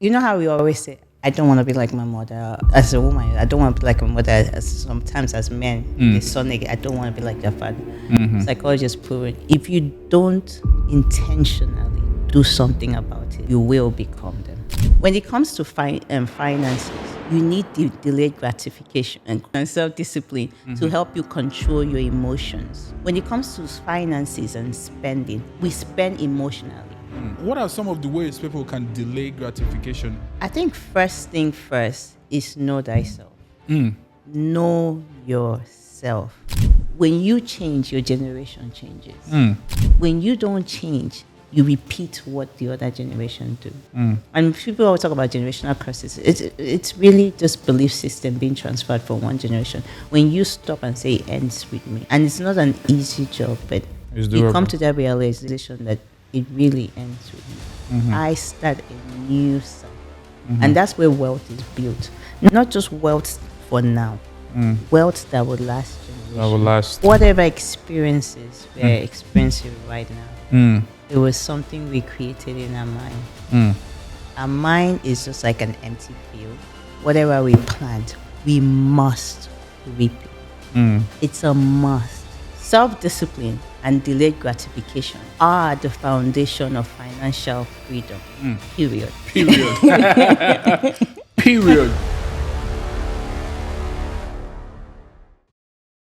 You know how we always say, I don't want to be like my mother. As a woman, I don't want to be like my mother. Sometimes as men, they so negative. I don't want to be like their father. Psychologists proven if you don't intentionally do something about it, you will become them. When it comes to finances, you need delayed gratification and self-discipline to help you control your emotions. When it comes to finances and spending, we spend emotionally. What are some of the ways people can delay gratification? I think first thing first is know thyself. Know yourself. When you change, your generation changes. When you don't change, you repeat what the other generation do. And people always talk about generational curses. It's really just belief system being transferred from one generation. When you stop and say it ends with me, and it's not an easy job, but It's you come doable. to that realization that it really ends with me. I start a new cycle. And that's where wealth is built. Not just wealth for now, wealth that will last generations. That will last. Whatever experiences we're experiencing right now, it was something we created in our mind. Our mind is just like an empty field. Whatever we plant, we must reap it. It's a must. Self-discipline and delayed gratification are the foundation of financial freedom. Period. Period. Period.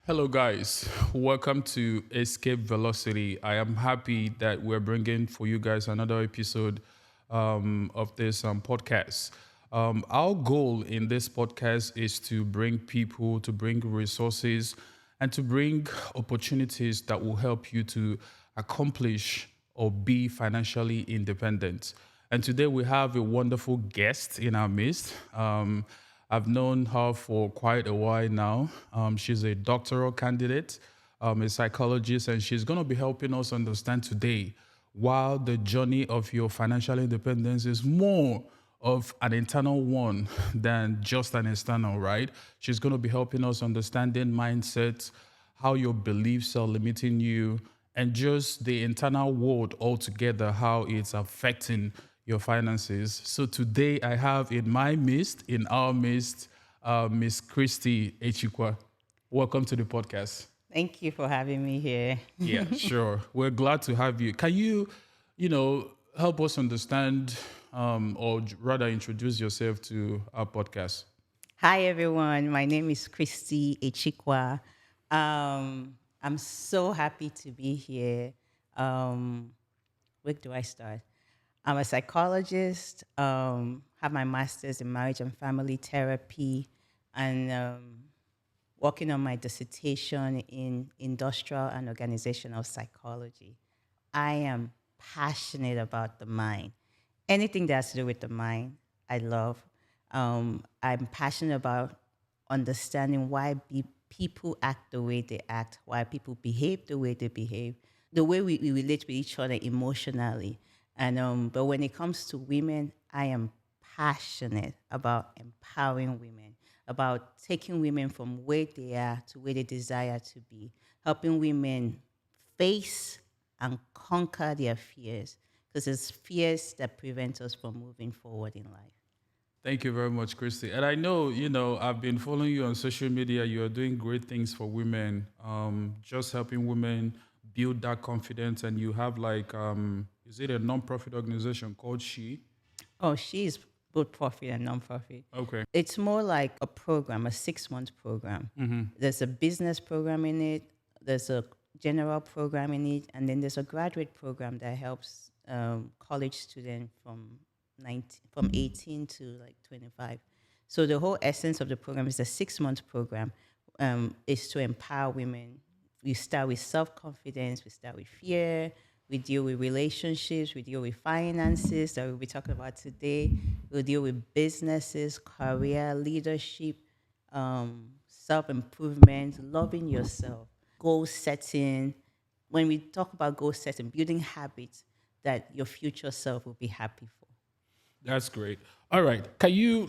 Hello, guys. Welcome to Escape Velocity. I am happy that we're bringing for you guys another episode of this podcast. Our goal in this podcast is to bring people, to bring resources, and to bring opportunities that will help you to accomplish or be financially independent. And today we have a wonderful guest in our midst. I've known her for quite a while now. She's a doctoral candidate, a psychologist, and she's going to be helping us understand today while the journey of your financial independence is more of an internal one than just an external, right? She's going to be helping us understanding mindsets, how your beliefs are limiting you, and just the internal world altogether, how it's affecting your finances. So today I have in our midst, Miss Christie Echikwa. Welcome to the podcast. Thank you for having me here. Yeah, sure. We're glad to have you. Can you, help us understand, or rather introduce yourself to our podcast? Hi, everyone. My name is Christie Echikwa. I'm so happy to be here. Um, where do I start? I'm a psychologist, have my master's in marriage and family therapy, and working on my dissertation in industrial and organizational psychology. I am passionate about the mind. Anything that has to do with the mind, I love. I'm passionate about understanding why people act the way they act, why people behave the way they behave, the way we relate with each other emotionally. And but when it comes to women, I am passionate about empowering women, about taking women from where they are to where they desire to be, helping women face and conquer their fears because it's fears that prevent us from moving forward in life. Thank you very much, Christy. And I know, I've been following you on social media. You are doing great things for women, just helping women build that confidence. And you have is it a non-profit organization called She? Oh, she's both profit and non-profit. Okay. It's more like a program, a 6 month program. There's a business program in it, there's a general program in it, and then there's a graduate program that helps college students from 18 to like 25. So the whole essence of the program is a 6 month program, is to empower women. We start with self-confidence, we start with fear, we deal with relationships, we deal with finances that we'll be talking about today. We'll deal with businesses, career, leadership, self-improvement, loving yourself, goal setting. When we talk about goal setting, building habits that your future self will be happy for. That's great. All right. Can you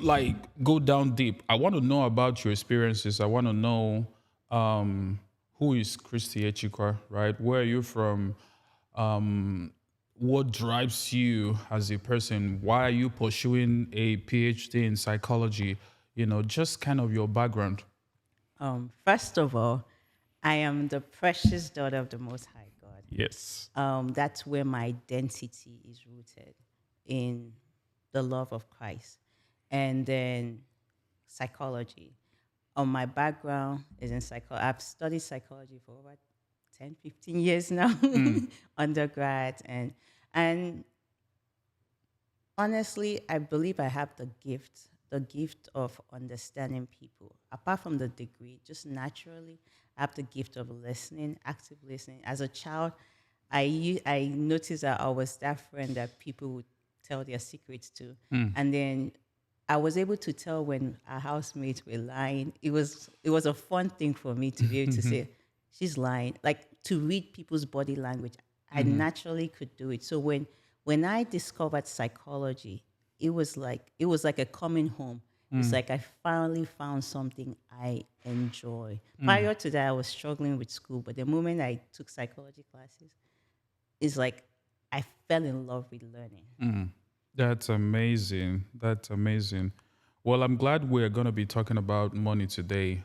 go down deep? I want to know about your experiences. I want to know who is Christy Echikwa, right? Where are you from? Um, what drives you as a person? Why are you pursuing a PhD in psychology? Just kind of your background. First of all, I am the precious daughter of the Most High God. Yes. That's where my identity is rooted in the love of Christ. And then psychology. My background is in psychology. I've studied psychology for over 10, 15 years now, undergrad. And honestly, I believe I have the gift of understanding people. Apart from the degree, just naturally, I have the gift of listening, active listening. As a child, I noticed that I was that friend that people would tell their secrets to, and then I was able to tell when our housemates were lying. It was a fun thing for me to be able to say, she's lying. Like to read people's body language. I naturally could do it. So when I discovered psychology, it was like a coming home. It's like I finally found something I enjoy. Prior to that, I was struggling with school, but the moment I took psychology classes, it's like I fell in love with learning. That's amazing. That's amazing. Well, I'm glad we're going to be talking about money today.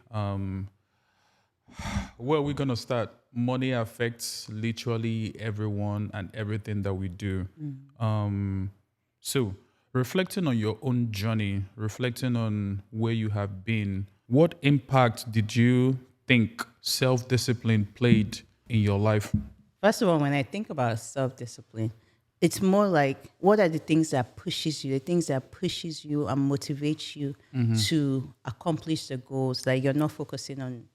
Where are we going to start? Money affects literally everyone and everything that we do. So, reflecting on your own journey, reflecting on where you have been, what impact did you think self-discipline played in your life? First of all, when I think about self-discipline, it's more like what are the things that pushes you and motivates you to accomplish the goals. Like you're not focusing on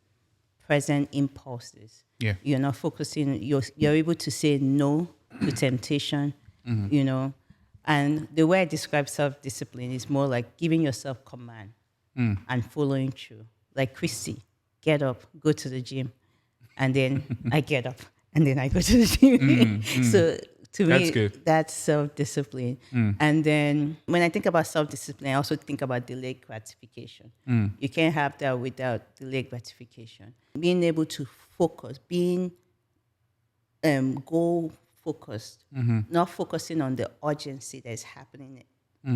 present impulses. Yeah. You're not focusing. You're able to say no to temptation. You know, and the way I describe self-discipline is more like giving yourself command and following through. Like Christy, get up, go to the gym, and then I get up and then I go to the gym. So to That's me, good. that's self-discipline. And then when I think about self-discipline, I also think about delayed gratification. You can't have that without delayed gratification. Being able to focus, being goal focused, not focusing on the urgency that's happening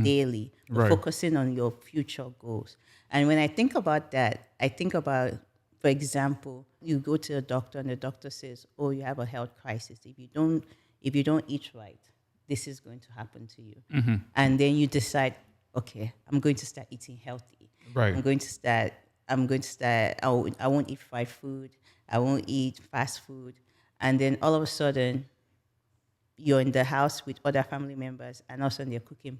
daily, but Right. focusing on your future goals. And when I think about that, I think about, for example, you go to a doctor and the doctor says, "Oh, you have a health crisis. If you don't eat right, this is going to happen to you." And then you decide, okay, I'm going to start eating healthy. Right. I'm going to start. I won't eat fried food. I won't eat fast food. And then all of a sudden, you're in the house with other family members, and all of a sudden they're cooking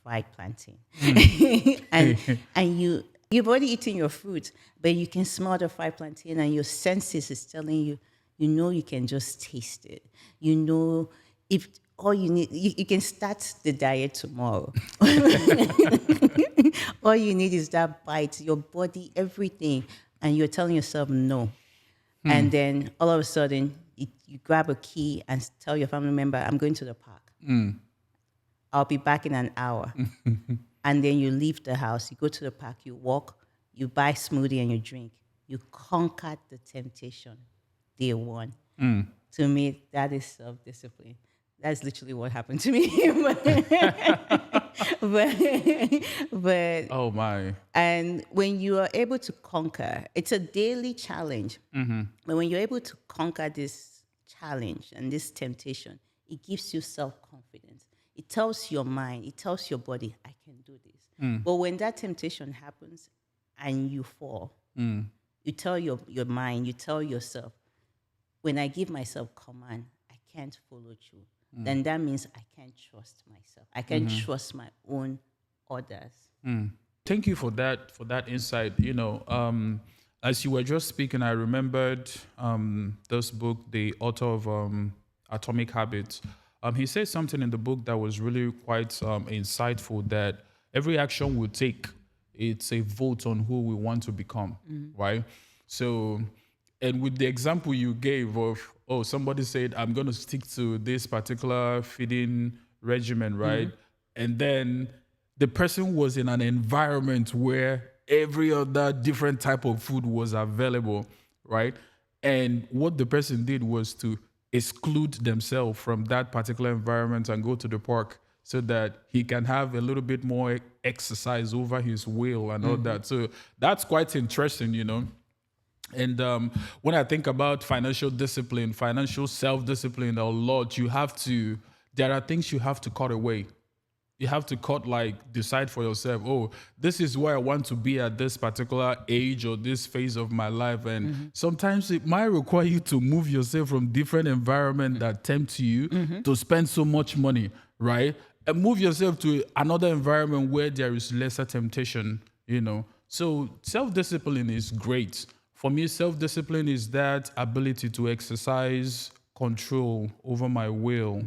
fried plantain, and you've already eaten your food, but you can smell the fried plantain, and your senses is telling you, you can just taste it. If all you need, you can start the diet tomorrow. All you need is that bite, your body, everything, and you're telling yourself no. And then all of a sudden, you grab a key and tell your family member, "I'm going to the park. I'll be back in an hour." And then you leave the house, you go to the park, you walk, you buy smoothie and you drink. You conquered the temptation day one. To me, that is self-discipline. That's literally what happened to me. but Oh, my. and when you are able to conquer, it's a daily challenge. But when you're able to conquer this challenge and this temptation, it gives you self-confidence. It tells your mind, it tells your body, I can do this. But when that temptation happens and you fall, you tell your mind, you tell yourself, when I give myself command, I can't follow through. Then that means I can't trust myself. I can't trust my own orders. Thank you for that insight. As you were just speaking, I remembered this book, the author of Atomic Habits. He said something in the book that was really quite insightful, that every action we take, it's a vote on who we want to become, right? So, and with the example you gave of, somebody said, "I'm going to stick to this particular feeding regimen," right? And then the person was in an environment where every other different type of food was available, right? And what the person did was to exclude themselves from that particular environment and go to the park so that he can have a little bit more exercise over his will and all that. So that's quite interesting, you know. And when I think about financial discipline, financial self-discipline a lot, there are things you have to cut away. You have to decide for yourself, oh, this is where I want to be at this particular age or this phase of my life. And sometimes it might require you to move yourself from different environment that tempt you to spend so much money, right? And move yourself to another environment where there is lesser temptation, you know. So self-discipline is great. For me, self-discipline is that ability to exercise control over my will,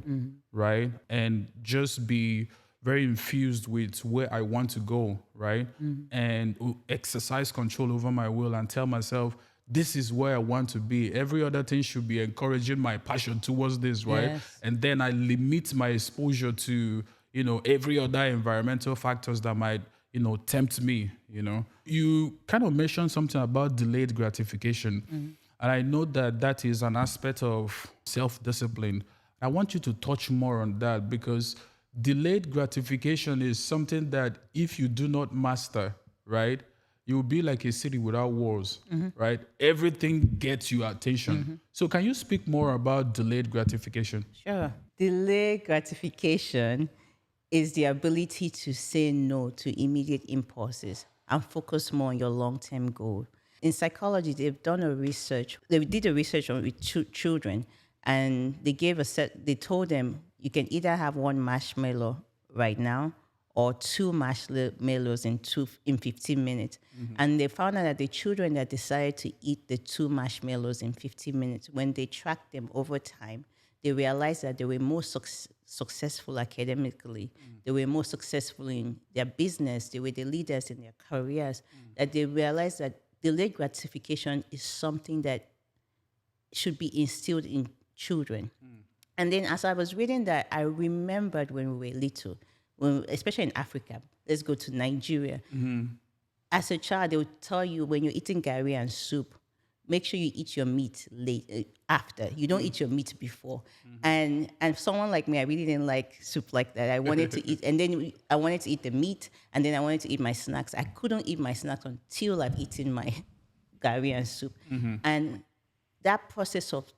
right? And just be very infused with where I want to go, right? And exercise control over my will and tell myself, this is where I want to be. Every other thing should be encouraging my passion towards this, right? Yes. And then I limit my exposure to, you know, every other environmental factors that might, you know, tempt me, you know. You kind of mentioned something about delayed gratification. And I know that that is an aspect of self-discipline. I want you to touch more on that because delayed gratification is something that if you do not master, right, you will be like a city without walls, right? Everything gets your attention. So can you speak more about delayed gratification? Sure. Delayed gratification is the ability to say no to immediate impulses and focus more on your long-term goal. In psychology, they've done a research. They did a research on with children, and they gave a set. They told them you can either have one marshmallow right now or two marshmallows in 15 minutes. And they found out that the children that decided to eat the two marshmallows in 15 minutes, when they tracked them over time, they realized that they were more successful academically. They were more successful in their business. They were the leaders in their careers. That they realized that delayed gratification is something that should be instilled in children. And then as I was reading that, I remembered when we were little, especially in Africa, let's go to Nigeria. As a child, they would tell you when you're eating gari and soup, make sure you eat your meat after. You don't eat your meat before. And someone like me, I really didn't like soup like that. I wanted to eat, and then I wanted to eat the meat, and then I wanted to eat my snacks. I couldn't eat my snacks until I've eaten my gari and soup. And that process of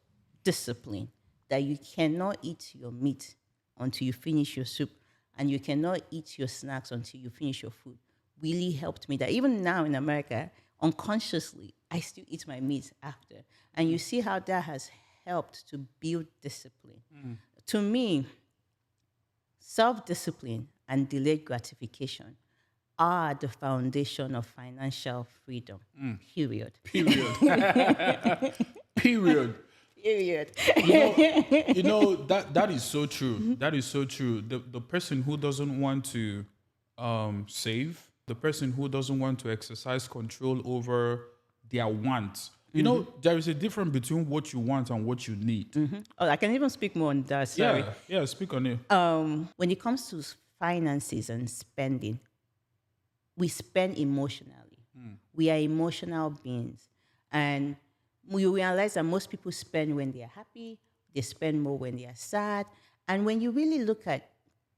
discipline, that you cannot eat your meat until you finish your soup, and you cannot eat your snacks until you finish your food, really helped me. That even now in America, unconsciously, I still eat my meat after. And you see how that has helped to build discipline. To me, self-discipline and delayed gratification are the foundation of financial freedom, period. Period. Period. Period. You know that is so true. That is so true. The person who doesn't want to save, the person who doesn't want to exercise control over their wants. You know, there is a difference between what you want and what you need. Oh, I can even speak more on that. Sorry. Yeah, speak on it. When it comes to finances and spending, we spend emotionally. We are emotional beings. And we realize that most people spend when they are happy, they spend more when they are sad. And when you really look at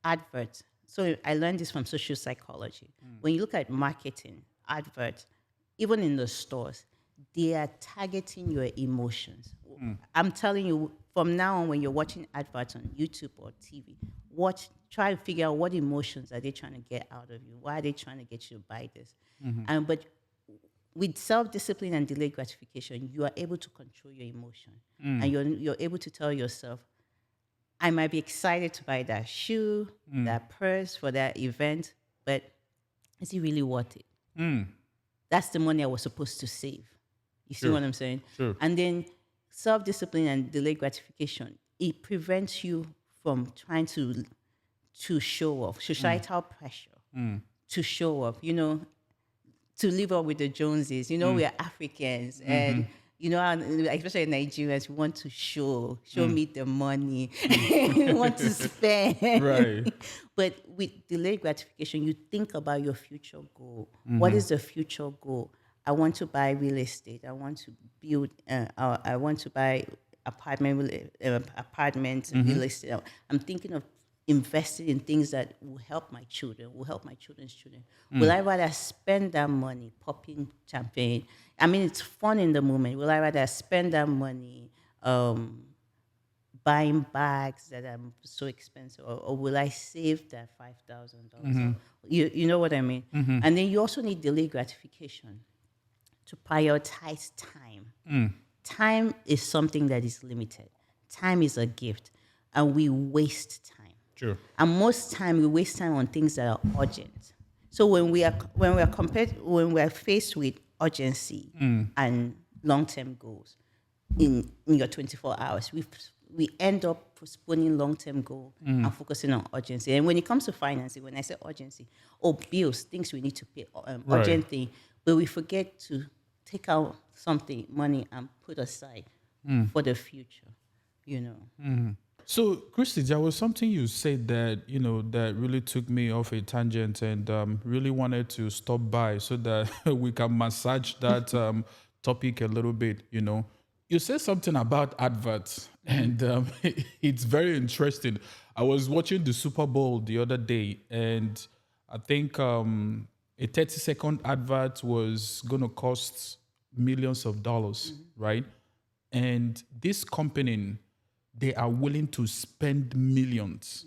adverts, so I learned this from social psychology. When you look at marketing, adverts, even in the stores, they are targeting your emotions. I'm telling you, from now on, when you're watching adverts on YouTube or TV, try to figure out what emotions are they trying to get out of you. Why are they trying to get you to buy this? But with self-discipline and delayed gratification, you are able to control your emotion, and you're able to tell yourself, I might be excited to buy that shoe, that purse for that event, but is it really worth it? That's the money I was supposed to save. You see what I'm saying? Sure. And then self-discipline and delayed gratification, it prevents you from trying to show off, societal pressure to show off, you know, to live up with the Joneses. You know, we are Africans, and you know, especially Nigerians, we want to show me the money, we want to spend. Right. But with delayed gratification, you think about your future goal. What is the future goal? I want to buy real estate. I want to build. I want to buy apartments, real estate. I'm thinking of investing in things that will help my children, will help my children's children. Will I rather spend that money popping champagne? I mean, it's fun in the moment. Will I rather spend that money buying bags that are so expensive, or will I save that $5,000? You know what I mean? And then you also need delayed gratification to prioritize time. Time is something that is limited. Time is a gift, and we waste time. True. And most time we waste time on things that are urgent. So when we are faced with urgency and long-term goals in your 24 hours, we end up postponing long-term goal and focusing on urgency. And when it comes to financing, when I say urgency, bills, things we need to pay, urgent thing, but we forget to take out money and put aside for the future, you know. So, Christy, there was something you said that, that really took me off a tangent and really wanted to stop by so that we can massage that topic a little bit, You said something about adverts, and it's very interesting. I was watching the Super Bowl the other day, and I think a 30-second advert was going to cost millions of dollars, right? And this company, they are willing to spend millions.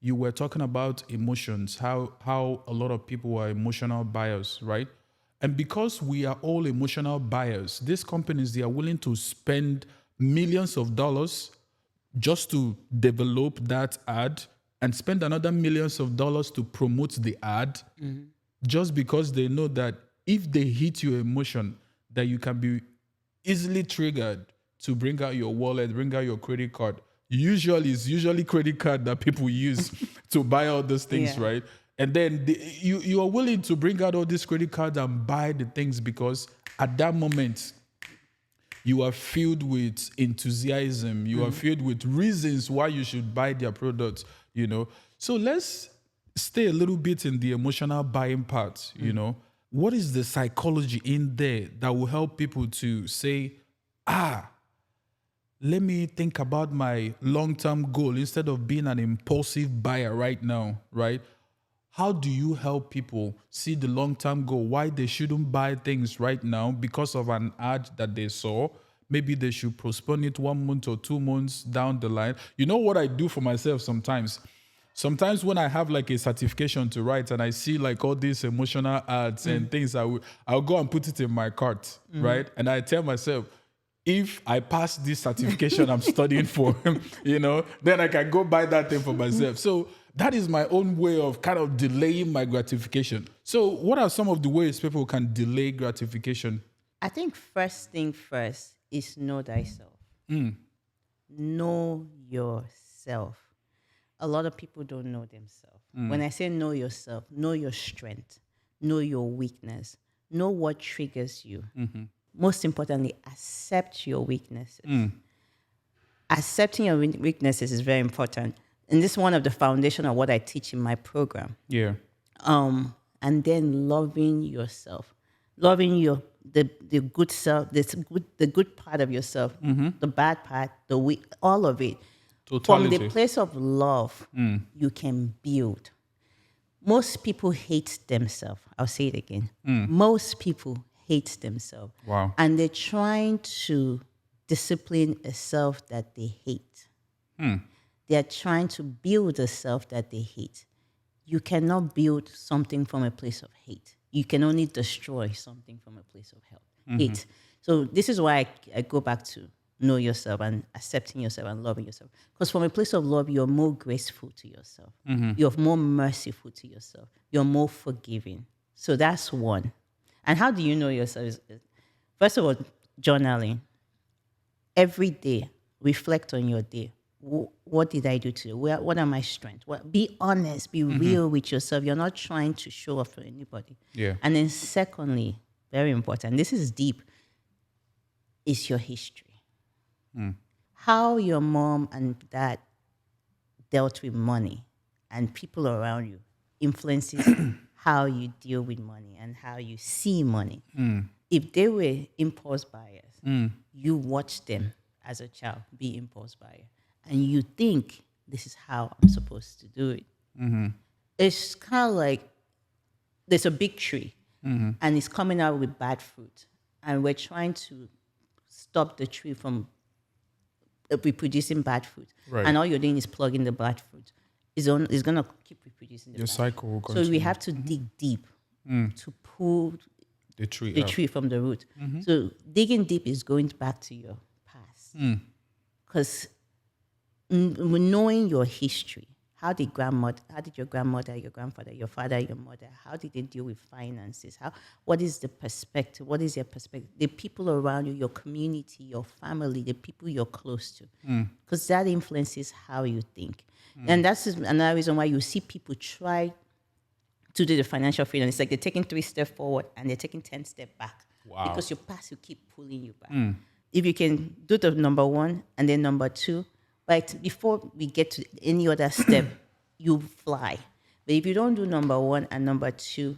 You were talking about emotions, how a lot of people are emotional buyers, right? And because we are all emotional buyers, these companies, they are willing to spend millions of dollars just to develop that ad and spend another millions of dollars to promote the ad, just because they know that if they hit your emotion, that you can be easily triggered to bring out your wallet, bring out your credit card. It's usually credit card that people use to buy all those things, right? And then you are willing to bring out all these credit cards and buy the things because at that moment, you are filled with enthusiasm. You are filled with reasons why you should buy their products, So let's stay a little bit in the emotional buying part, What is the psychology in there that will help people to say, let me think about my long-term goal instead of being an impulsive buyer right now, right? How do you help people see the long-term goal, why they shouldn't buy things right now because of an ad that they saw? Maybe they should postpone it 1 month or 2 months down the line. You know what I do for myself sometimes? Sometimes when I have like a certification to write and I see like all these emotional ads and things, I'll go and put it in my cart, right? And I tell myself, if I pass this certification I'm studying for, then I can go buy that thing for myself. So that is my own way of kind of delaying my gratification. So what are some of the ways people can delay gratification? I think first thing first is know thyself. Know yourself. A lot of people don't know themselves. When I say know yourself, know your strength, know your weakness, know what triggers you. Most importantly, accept your weaknesses. Accepting your weaknesses is very important. And this is one of the foundation of what I teach in my program. Yeah. And then loving yourself. Loving the good self, the good part of yourself, the bad part, the weak, all of it. Totality. From the place of love, you can build. Most people hate themselves. I'll say it again. Most people hate themselves. Wow. And they're trying to discipline a self that they hate. They're trying to build a self that they hate. You cannot build something from a place of hate. You can only destroy something from a place of hate. So this is why I go back to know yourself and accepting yourself and loving yourself. Because from a place of love, you're more graceful to yourself. You're more merciful to yourself. You're more forgiving. So that's one. And how do you know yourself? First of all, journaling. Every day, reflect on your day. What did I do today? What are my strengths? Be honest, be real with yourself. You're not trying to show off for anybody. Yeah. And then secondly, very important, this is deep, is your history. How your mom and dad dealt with money and people around you influences how you deal with money and how you see money. If they were impulse buyers, you watch them as a child, be impulse buyer, and you think this is how I'm supposed to do it. It's kind of like there's a big tree and it's coming out with bad fruit, and we're trying to stop the tree from reproducing bad fruit. Right. And all you're doing is plugging the bad fruit. It's going to keep reproducing the Your bad cycle will fruit. So we continue. have to dig deep to pull The tree the out. tree from the root. So digging deep is going back to your past. Because knowing your history, how did your grandmother, your grandfather, your father, your mother, how did they deal with finances? What is the perspective? What is their perspective? The people around you, your community, your family, the people you're close to. Because that influences how you think. And that's another reason why you see people try to do the financial freedom. It's like they're taking 3 steps forward and they're taking 10 steps back. Wow. Because your past will keep pulling you back. If you can do the number 1 and then number 2, like before we get to any other step, you fly. But if you don't do number 1 and number 2,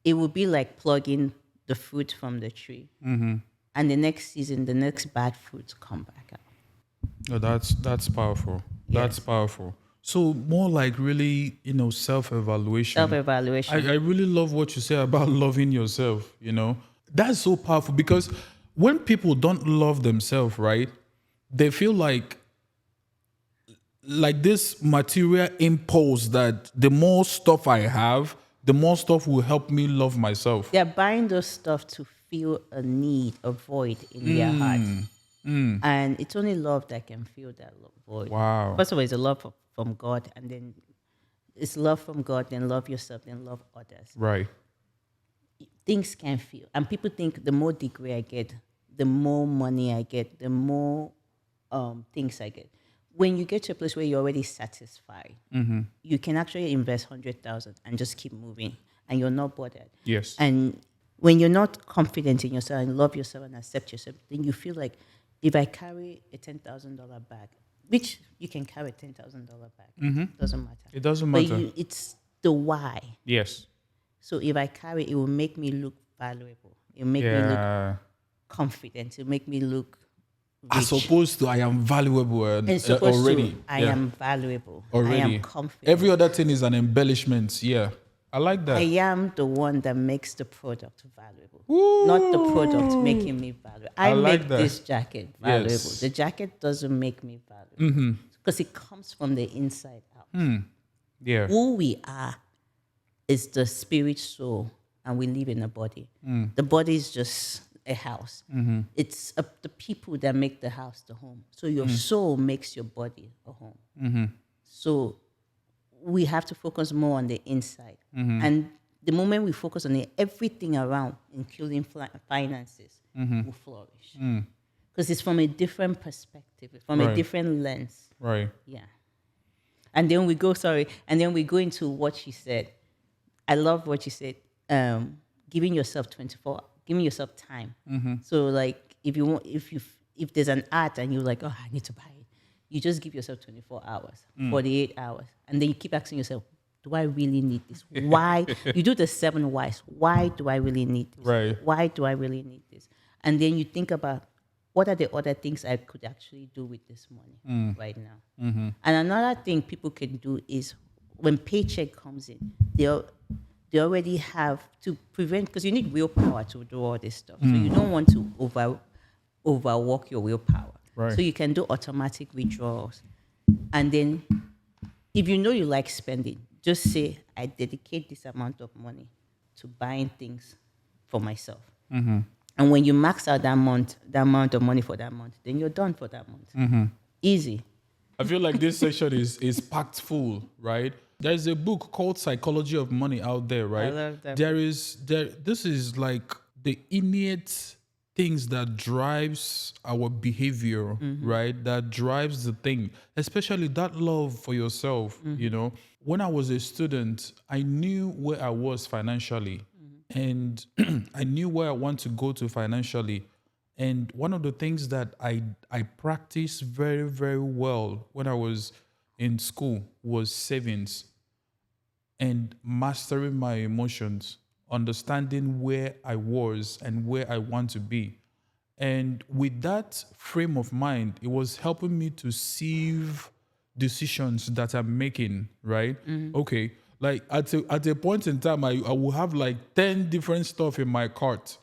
it will be like plugging the fruit from the tree. And the next season, the next bad fruits come back out. Oh, that's powerful. That's Yes. powerful. So more like really, self-evaluation. Self-evaluation. I really love what you say about loving yourself, That's so powerful because when people don't love themselves, right, they feel like this material impulse that the more stuff I have, the more stuff will help me love myself. They're buying those stuff to feel a need, a void in their heart. And it's only love that can fill that void. Wow. First of all, it's a love from God, and then it's love from God, then love yourself, then love others. Right. Things can feel. And people think the more degree I get, the more money I get, the more things I get. When you get to a place where you're already satisfied, you can actually invest 100,000 and just keep moving, and you're not bothered. Yes. And when you're not confident in yourself and love yourself and accept yourself, then you feel like if I carry a $10,000 bag, which you can carry a $10,000 bag, doesn't matter. It doesn't matter. But it's the why. Yes. So if I carry, it will make me look valuable. It will make me look Yeah. confident. It will make me look As rich. opposed to I am valuable It's supposed already. to, I am valuable. Already. I am confident. Every other thing is an embellishment. Yeah. I like that. I am the one that makes the product valuable, not the product making me valuable. I like make that. this jacket valuable. Yes. The jacket doesn't make me valuable because it comes from the inside out. Yeah. Who we are is the spirit, soul, and we live in a body. The body is just a house. It's the people that make the house the home. So your soul makes your body a home. So we have to focus more on the inside. And the moment we focus on it, everything around, including finances, will flourish. Because it's from a different perspective, from a Right. different lens. Right. Yeah. And then we go into what she said. I love what she said. Giving yourself time. So like if there's an art and you're like, oh, I need to buy it, you just give yourself 24 hours, 48 hours, and then you keep asking yourself, do I really need this? Why? You do the 7 whys. Why do I really need this? Right. Why do I really need this? And then you think about what are the other things I could actually do with this money right now. And another thing people can do is when paycheck comes in, they already have to prevent, because you need willpower to do all this stuff. So you don't want to overwork your willpower. Right. So you can do automatic withdrawals. And then if you know you like spending, just say, I dedicate this amount of money to buying things for myself. And when you max out that amount of money for that month, then you're done for that month. Easy. I feel like this section is packed full, right? There's a book called Psychology of Money out there, right? I love that This is like the innate things that drives our behavior, right? That drives the thing, especially that love for yourself, When I was a student, I knew where I was financially and I knew where I want to go to financially. And one of the things that I practiced very, very well when I was in school was savings and mastering my emotions, understanding where I was and where I want to be. And with that frame of mind, it was helping me to sieve decisions that I'm making, right? Okay. Like at a point in time, I will have like 10 different stuff in my cart,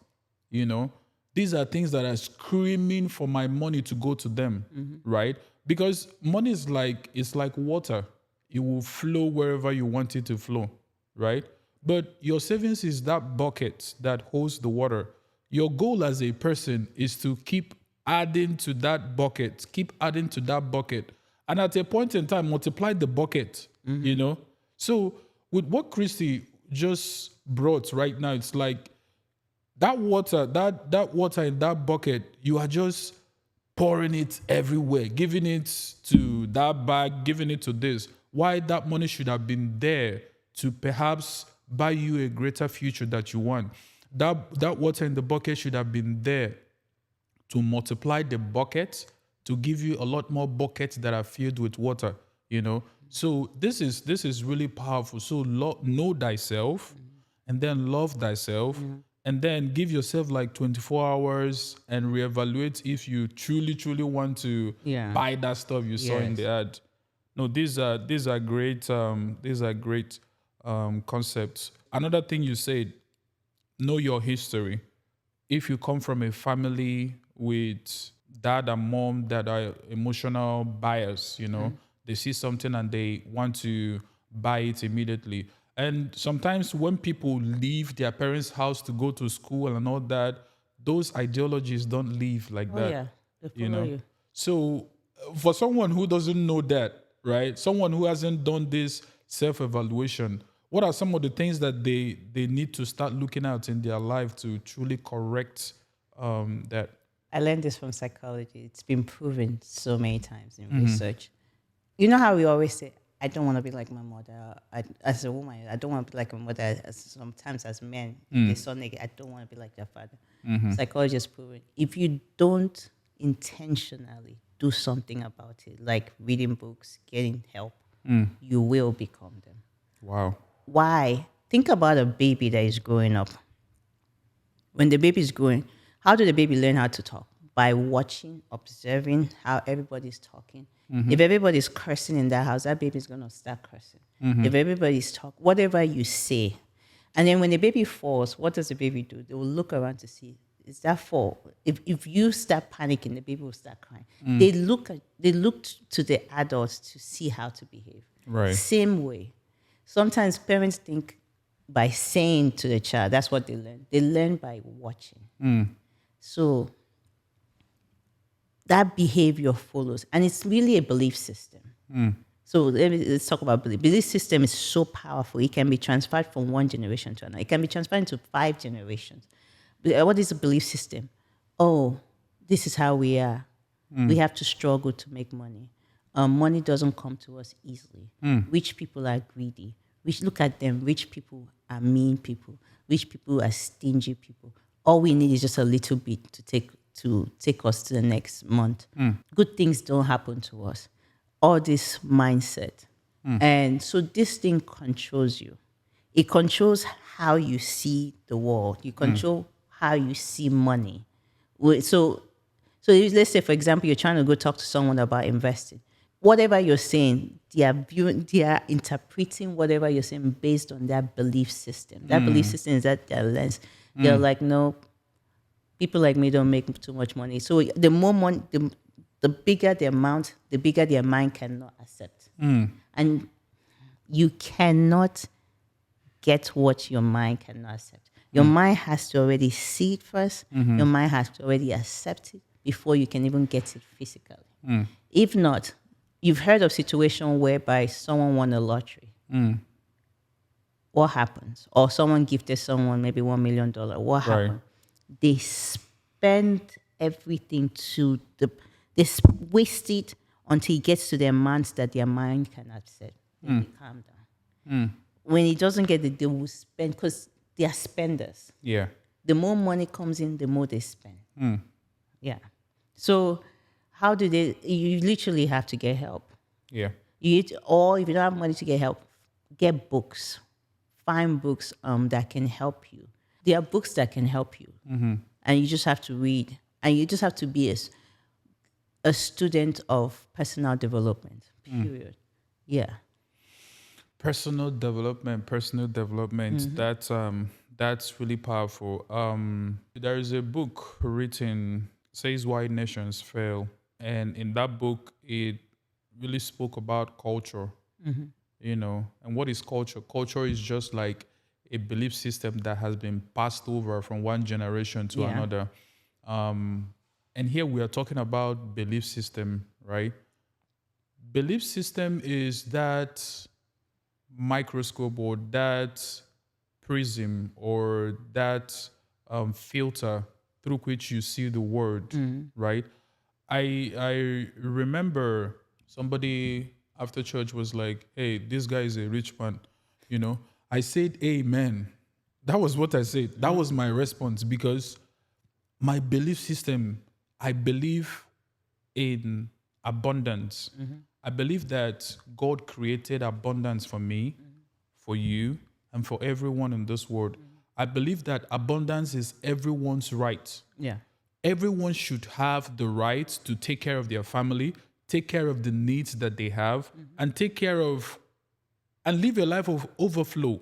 you know. These are things that are screaming for my money to go to them, right? Because money is like, it's like water. It will flow wherever you want it to flow, right? But your savings is that bucket that holds the water. Your goal as a person is to keep adding to that bucket, keep adding to that bucket. And at a point in time, multiply the bucket, you know? So with what Christy just brought right now, it's like that water, that water in that bucket, you are just pouring it everywhere, giving it to that bag, giving it to this. Why that money should have been there to perhaps buy you a greater future that you want. That water in the bucket should have been there to multiply the bucket, to give you a lot more buckets that are filled with water, you know. So this is really powerful. So know thyself, and then love thyself, and then give yourself like 24 hours and reevaluate if you truly want to Yeah. buy that stuff you saw in Yes. the ad. No, these are great concepts. Another thing you said, know your history. If you come from a family with dad and mom that are emotional buyers, you know, they see something and they want to buy it immediately. And sometimes when people leave their parents' house to go to school and all that, those ideologies don't leave like Oh that, yeah, they you follow know. you. So for someone who doesn't know that, right? Someone who hasn't done this self-evaluation, what are some of the things that they need to start looking at in their life to truly correct that? I learned this from psychology. It's been proven so many times in research. You know how we always say, I don't want to be like my mother. As a woman, I don't want to be like my mother. Sometimes as men, they saw naked, I don't want to be like their father. Psychology has proven if you don't intentionally do something about it, like reading books, getting help, you will become them. Wow. Why? Think about a baby that is growing up. When the baby is growing, how do the baby learn how to talk? By watching, observing how everybody's talking. If everybody's cursing in that house, that baby's gonna start cursing. If everybody's talking, whatever you say, and then when the baby falls, what does the baby do? They will look around to see is that fall. If you start panicking, the baby will start crying. They look to the adults to see how to behave. Right. Same way, sometimes parents think by saying to the child, that's what they learn. They learn by watching. So that behavior follows, and it's really a belief system. So let's talk about belief. Belief system is so powerful. It can be transferred from one generation to another. It can be transferred into 5 generations. What is a belief system? Oh, this is how we are. We have to struggle to make money. Money doesn't come to us easily. Rich people are greedy. Look at them. Rich people are mean people. Rich people are stingy people. All we need is just a little bit to take us to the next month. Good things don't happen to us. All this mindset. And so this thing controls you. It controls how you see the world. You control how you see money. So let's say, for example, you're trying to go talk to someone about investing. Whatever you're saying, they are interpreting whatever you're saying based on their belief system. That belief system is that their lens. They're like, no, people like me don't make too much money. So the more money, the bigger the amount, the bigger their mind cannot accept. And you cannot get what your mind cannot accept. Your mind has to already see it 1st. Your mind has to already accept it before you can even get it physically. If not, you've heard of situation whereby someone won a lottery. What happens? Or someone gifted someone maybe $1 million. What Right. happened? They spend everything they waste it until it gets to their minds that their mind cannot accept. Then they calm down. When it doesn't get it, they will spend because they are spenders. Yeah. The more money comes in, the more they spend. Yeah. So how do they? You literally have to get help. Yeah. Or if you don't have money to get help, get books. Find books that can help you. There are books that can help you, and you just have to read. And you just have to be a student of personal development, period. Yeah. Personal development. That's really powerful. There is a book written, says why nations fail, and in that book it really spoke about culture. And what is culture? Culture is just like a belief system that has been passed over from one generation to Yeah. another. And here we are talking about belief system, right? Belief system is that microscope or that prism or that filter through which you see the world, right? I remember somebody after church was like, "Hey, this guy is a rich man," you know. I said, "Amen." That was what I said. That was my response because my belief system, I believe in abundance. I believe that God created abundance for me, for you, and for everyone in this world. I believe that abundance is everyone's right. Yeah. Everyone should have the right to take care of their family, take care of the needs that they have, and take care of and live a life of overflow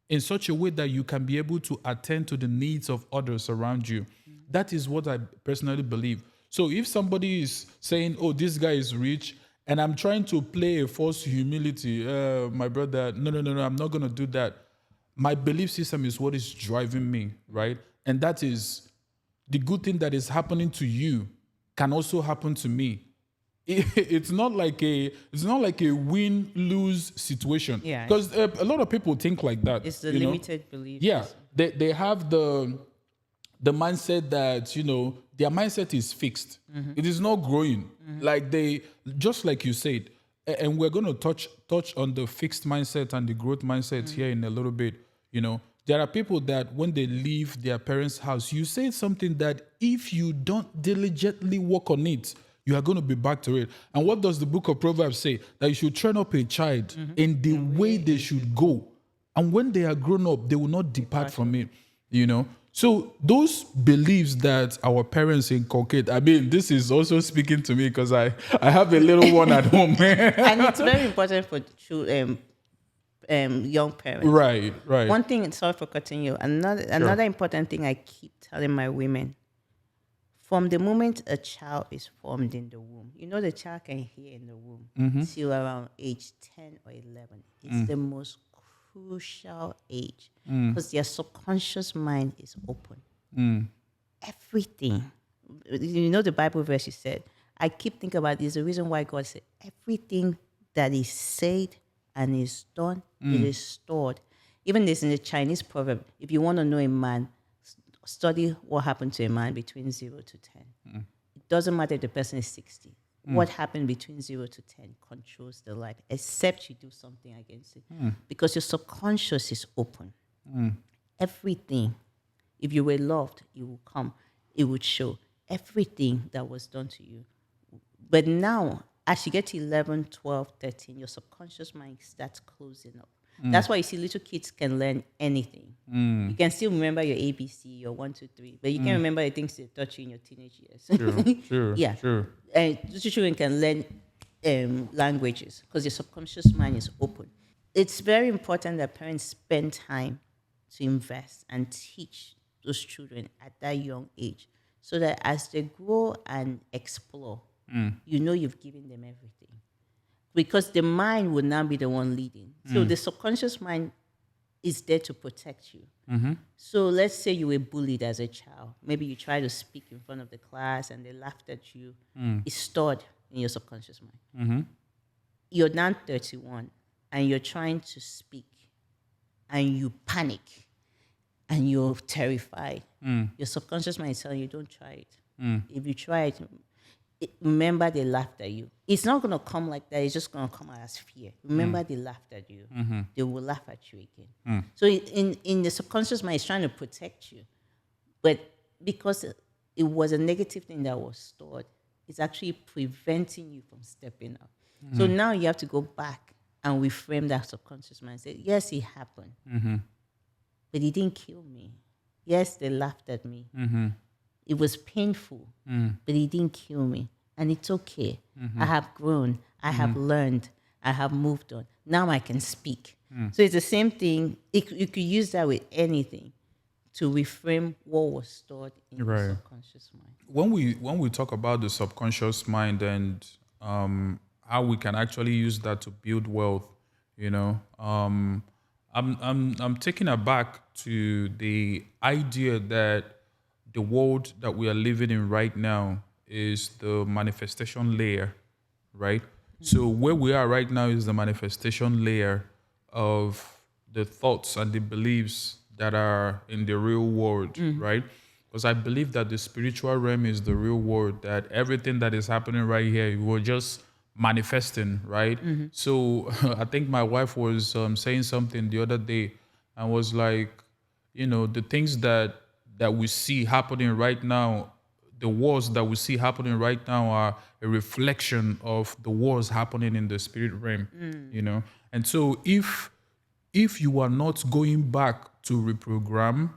in such a way that you can be able to attend to the needs of others around you. That is what I personally believe. So if somebody is saying, "Oh, this guy is rich," and I'm trying to play a false humility, my brother, no, no, no, no, I'm not going to do that. My belief system is what is driving me, right? And that is the good thing that is happening to you can also happen to me. It's not like a win lose situation Yeah. because a lot of people think like that. It's the you know limited belief yeah, system. they have the mindset that their mindset is fixed. It is not growing. Like they just like you said, and we're going to touch on the fixed mindset and the growth mindset here in a little bit. There are people that when they leave their parents' house, you say something that if you don't diligently work on it, you are going to be back to it. And what does the book of Proverbs say? That you should train up a child in the way they should go. And when they are grown up, they will not depart from it. So those beliefs that our parents inculcate, I mean, this is also speaking to me because I have a little one at home. And it's very important for young parents. Right. One thing, sorry for cutting you. Another important thing I keep telling my women: from the moment a child is formed in the womb, the child can hear in the womb till around age 10 or 11. It's the most crucial age because their subconscious mind is open. Everything. The Bible verse you said, I keep thinking about this. The reason why God said everything that is said and is done, it is stored. Even this in the Chinese proverb, if you want to know a man, study what happened to a man between 0 to 10. It doesn't matter if the person is 60. What happened between 0 to 10 controls the life, except you do something against it. Because your subconscious is open. Everything, if you were loved, it will come. It would show everything that was done to you. But now, as you get to 11, 12, 13, your subconscious mind starts closing up. That's why you see little kids can learn anything. You can still remember your ABC, your 1, 2, 3, but you can't remember the things they taught you in your teenage years. Sure. Yeah. Sure. And little children can learn languages because your subconscious mind is open. It's very important that parents spend time to invest and teach those children at that young age so that as they grow and explore, you've given them everything. Because the mind will now be the one leading. So the subconscious mind is there to protect you. So let's say you were bullied as a child. Maybe you try to speak in front of the class and they laughed at you. It's stored in your subconscious mind. You're now 31 and you're trying to speak and you panic and you're terrified. Your subconscious mind is telling you, don't try it. If you try it, remember they laughed at you. It's not going to come like that. It's just going to come out as fear. Remember they laughed at you. They will laugh at you again. So in the subconscious mind, it's trying to protect you. But because it was a negative thing that was stored, it's actually preventing you from stepping up. So now you have to go back and reframe that subconscious mind and say, yes, it happened. But it didn't kill me. Yes, they laughed at me. It was painful, but it didn't kill me. And it's okay. I have grown. I have learned. I have moved on. Now I can speak. So it's the same thing. You could use that with anything to reframe what was stored in the Right. subconscious mind. When we talk about the subconscious mind and how we can actually use that to build wealth, I'm taken aback to the idea that the world that we are living in right now is the manifestation layer, right? So where we are right now is the manifestation layer of the thoughts and the beliefs that are in the real world, right? Because I believe that the spiritual realm is the real world, that everything that is happening right here, we're just manifesting, right? So I think my wife was saying something the other day and was like, the things that we see happening right now, the wars that we see happening right now are a reflection of the wars happening in the spirit realm, and so if you are not going back to reprogram,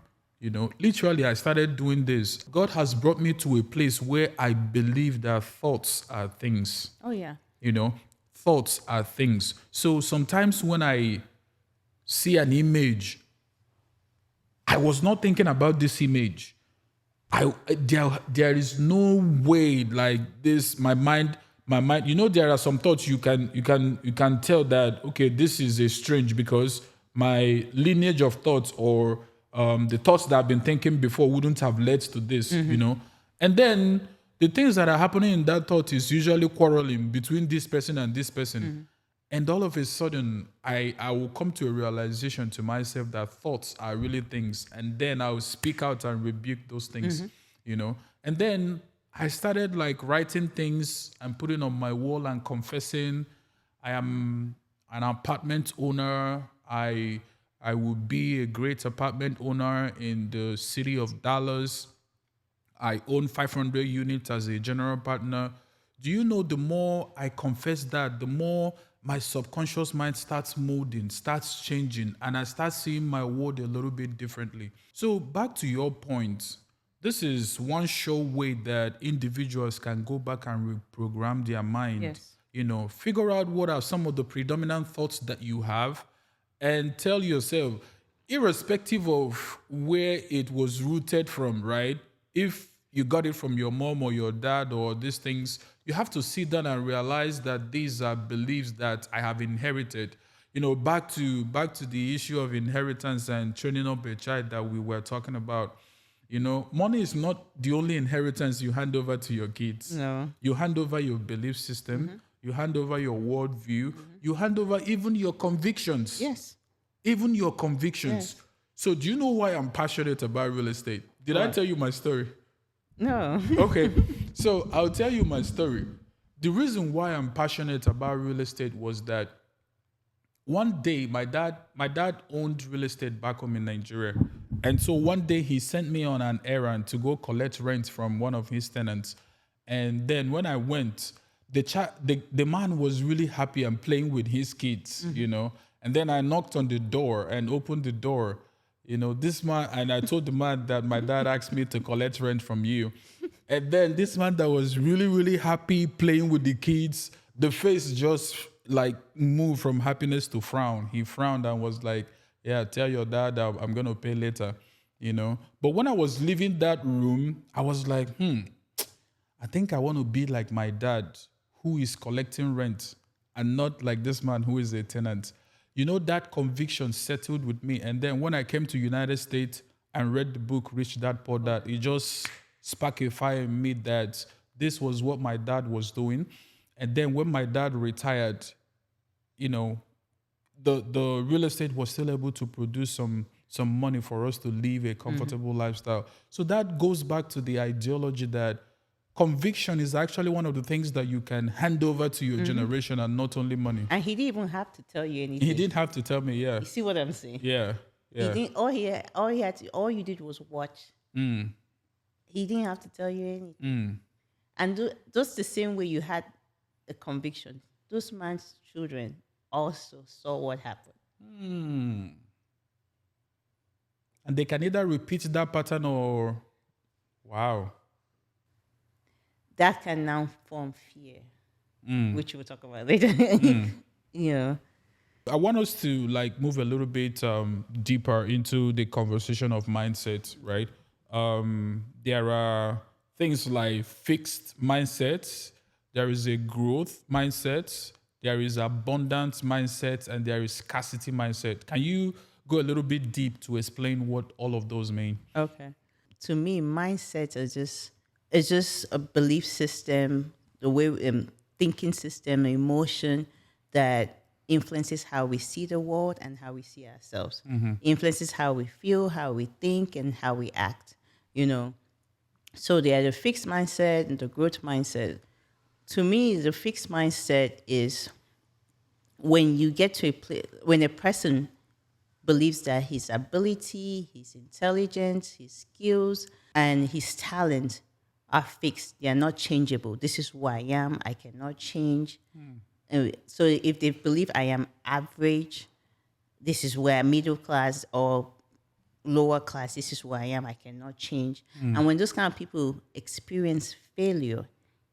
literally I started doing this. God has brought me to a place where I believe that thoughts are things. Oh, yeah. you know Thoughts are things. So sometimes when I see an image, I was not thinking about this image. There is no way like this. My mind. There are some thoughts you can tell that okay, this is a strange because my lineage of thoughts or the thoughts that I've been thinking before wouldn't have led to this. And then the things that are happening in that thought is usually quarreling between this person and this person. And all of a sudden, I will come to a realization to myself that thoughts are really things. And then I will speak out and rebuke those things. And then I started like writing things and putting on my wall and confessing I am an apartment owner. I will be a great apartment owner in the city of Dallas. I own 500 units as a general partner. Do you know the more I confess that, the more my subconscious mind starts molding, starts changing, and I start seeing my world a little bit differently. So, back to your point, this is one sure way that individuals can go back and reprogram their mind. Yes. Figure out what are some of the predominant thoughts that you have and tell yourself, irrespective of where it was rooted from, right? If you got it from your mom or your dad or these things, you have to sit down and realize that these are beliefs that I have inherited. Back to the issue of inheritance and training up a child that we were talking about. Money is not the only inheritance you hand over to your kids. No. You hand over your belief system, you hand over your worldview, you hand over even your convictions. Yes. Even your convictions. Yes. So, do you know why I'm passionate about real estate? Did I What? tell you my story? No. Okay, so I'll tell you my story. The reason why I'm passionate about real estate was that one day my dad owned real estate back home in Nigeria. And so one day he sent me on an errand to go collect rent from one of his tenants. And then when I went, the man was really happy and playing with his kids. And then I knocked on the door and opened the door. This man, and I told the man that my dad asked me to collect rent from you. And then this man that was really, really happy playing with the kids, the face just like moved from happiness to frown. He frowned and was like, yeah, tell your dad that I'm going to pay later. But when I was leaving that room, I was like, I think I want to be like my dad who is collecting rent and not like this man who is a tenant. That conviction settled with me. And then when I came to United States and read the book Rich Dad Poor Dad, it just sparked a fire in me that this was what my dad was doing. And then when my dad retired, the real estate was still able to produce some money for us to live a comfortable lifestyle. So that goes back to the ideology that conviction is actually one of the things that you can hand over to your generation and not only money. And he didn't even have to tell you anything. He didn't have to tell me, yeah. You see what I'm saying? Yeah. He Yeah. didn't. All you did was watch. He didn't have to tell you anything. And just the same way you had a conviction, those man's children also saw what happened. And they can either repeat that pattern or wow. that can now form fear, which we'll talk about later. you know, I want us to like move a little bit deeper into the conversation of mindset, right? There are things like fixed mindsets, there is a growth mindset, there is abundance mindset, and there is scarcity mindset. Can you go a little bit deep to explain what all of those mean? okay. To me, mindset is just it's just a belief system, the way thinking system, emotion that influences how we see the world and how we see ourselves. Influences how we feel, how we think, and how we act. You know, so there are the fixed mindset and the growth mindset. To me, the fixed mindset is when you get to a place when a person believes that his ability, his intelligence, his skills, and his talent are fixed. They are not changeable. This is who I am. I cannot change. So if they believe I am average, this is where middle class or lower class, this is who I am. I cannot change. And when those kind of people experience failure,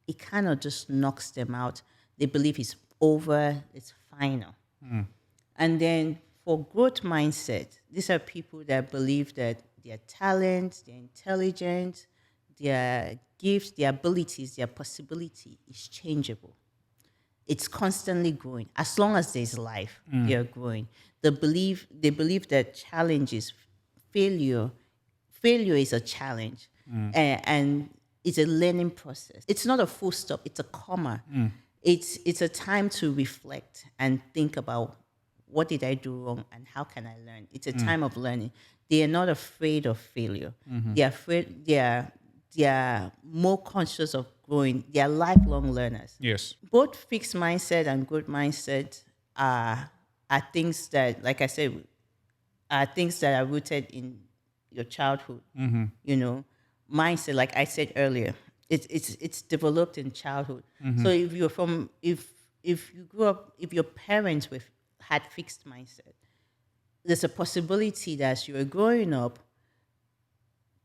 it kind of just knocks them out. They believe it's over, it's final. And then for growth mindset, these are people that believe that their talent, their intelligence, their gifts, their abilities, their possibility is changeable. It's constantly growing. As long as there's life, they are growing. They believe that challenges, failure, failure is a challenge, and it's a learning process. It's not a full stop. It's a comma. It's a time to reflect and think about what did I do wrong and how can I learn. It's a time of learning. They are not afraid of failure. They are afraid. They are more conscious of growing. They are lifelong learners. Yes. Both fixed mindset and growth mindset are things that, like I said, are things that are rooted in your childhood. You know, mindset, like I said earlier, it's developed in childhood. So if you're from if you grew up, if your parents had fixed mindset, there's a possibility that as you were growing up,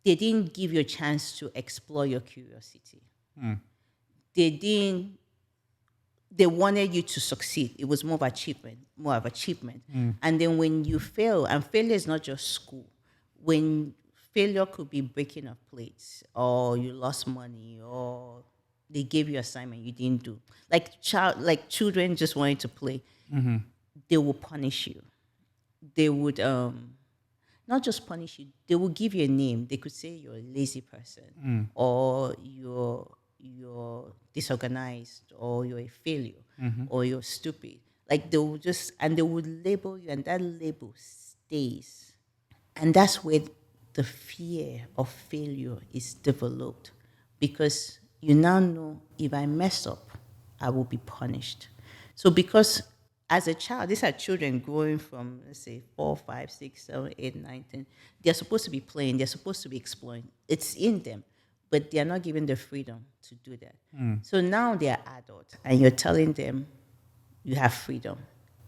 they didn't give you a chance to explore your curiosity. They didn't. They wanted you to succeed. It was more of achievement. And then when you fail, and failure is not just school. When failure could be breaking of plates, or you lost money, or they gave you assignment you didn't do. Like children just wanted to play. They will punish you. They would not just punish you, they will give you a name. They could say you're a lazy person, or you're disorganized, or you're a failure, or you're stupid. Like they will just and they would label you, and that label stays. And that's where the fear of failure is developed, because you now know if I mess up, I will be punished. So because as a child, these are children growing from, let's say, 4, 5, 6, 7, 8, 9, 10. They're supposed to be playing, they're supposed to be exploring. It's in them, but they're not given the freedom to do that. So now they're adults, and you're telling them you have freedom.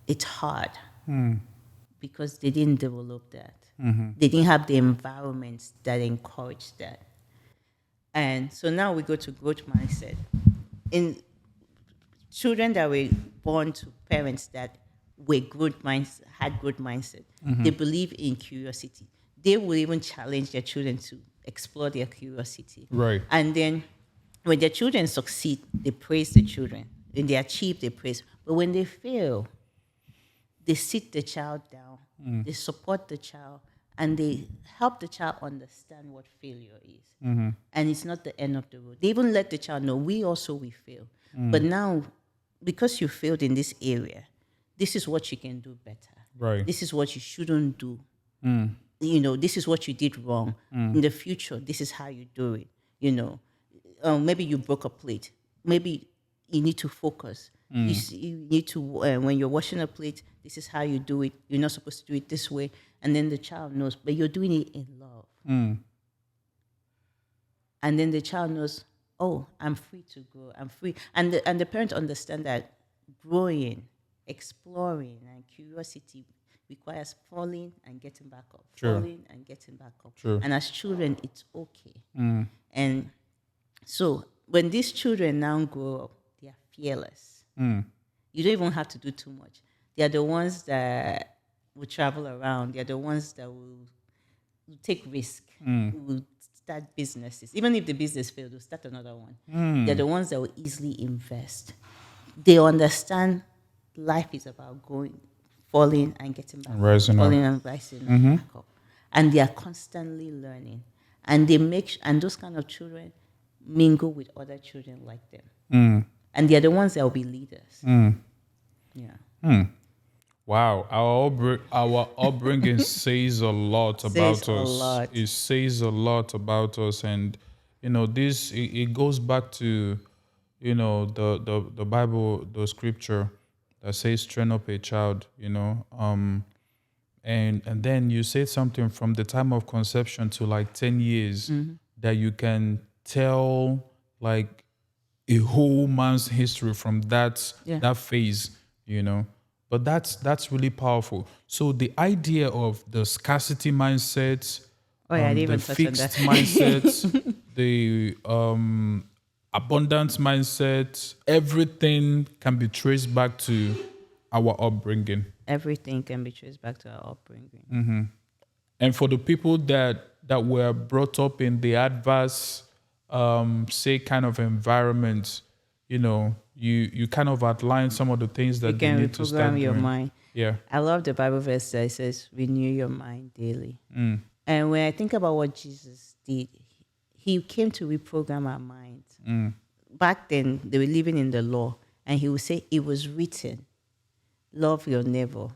It's hard because they didn't develop that. They didn't have the environments that encourage that. And so now we go to growth mindset. In children that were born to parents that had growth mindset, they believe in curiosity. They will even challenge their children to explore their curiosity. Right. And then when their children succeed, they praise the children. When they achieve, they praise. But when they fail, they sit the child down, they support the child, and they help the child understand what failure is. And it's not the end of the road. They even let the child know we fail. But now, because you failed in this area, this is what you can do better. Right. This is what you shouldn't do. This is what you did wrong. In the future, this is how you do it. Maybe you broke a plate. Maybe you need to focus. You need to, when you're washing a plate, this is how you do it. You're not supposed to do it this way. And then the child knows, but you're doing it in love. And then the child knows, oh, I'm free to grow. I'm free. And the parent understand that growing, exploring, and curiosity requires falling and getting back up. True. Falling and getting back up. True. And as children, it's okay. And so when these children now grow up, they are fearless. You don't even have to do too much. They are the ones that will travel around. They are the ones that will take risk, who will start businesses. Even if the business fails, they'll start another one. They're the ones that will easily invest. They understand life is about going, falling and getting back up, Rising up. falling and rising back up. And they are constantly learning. And they and those kind of children mingle with other children like them. And they're the ones that will be leaders. Yeah. Wow, our upbringing says a lot Says about a us. lot. It says a lot about us, and this it goes back to the Bible, the scripture that says, "Train up a child." And then you said something from the time of conception to like 10 years that you can tell like a whole man's history from that Yeah. that phase, but that's really powerful. So the idea of the scarcity mindset, Oh, yeah, I didn't the even touch on that. fixed mindset, the abundance mindset, everything can be traced back to our upbringing. Everything can be traced back to our upbringing. And for the people that were brought up in the adverse, say, kind of environment, you kind of outline some of the things You that they can need to start reprogram your doing. mind. Yeah. I love the Bible verse that says, renew your mind daily. And when I think about what Jesus did, he came to reprogram our minds. Back then, they were living in the law, and he would say, it was written, love your neighbor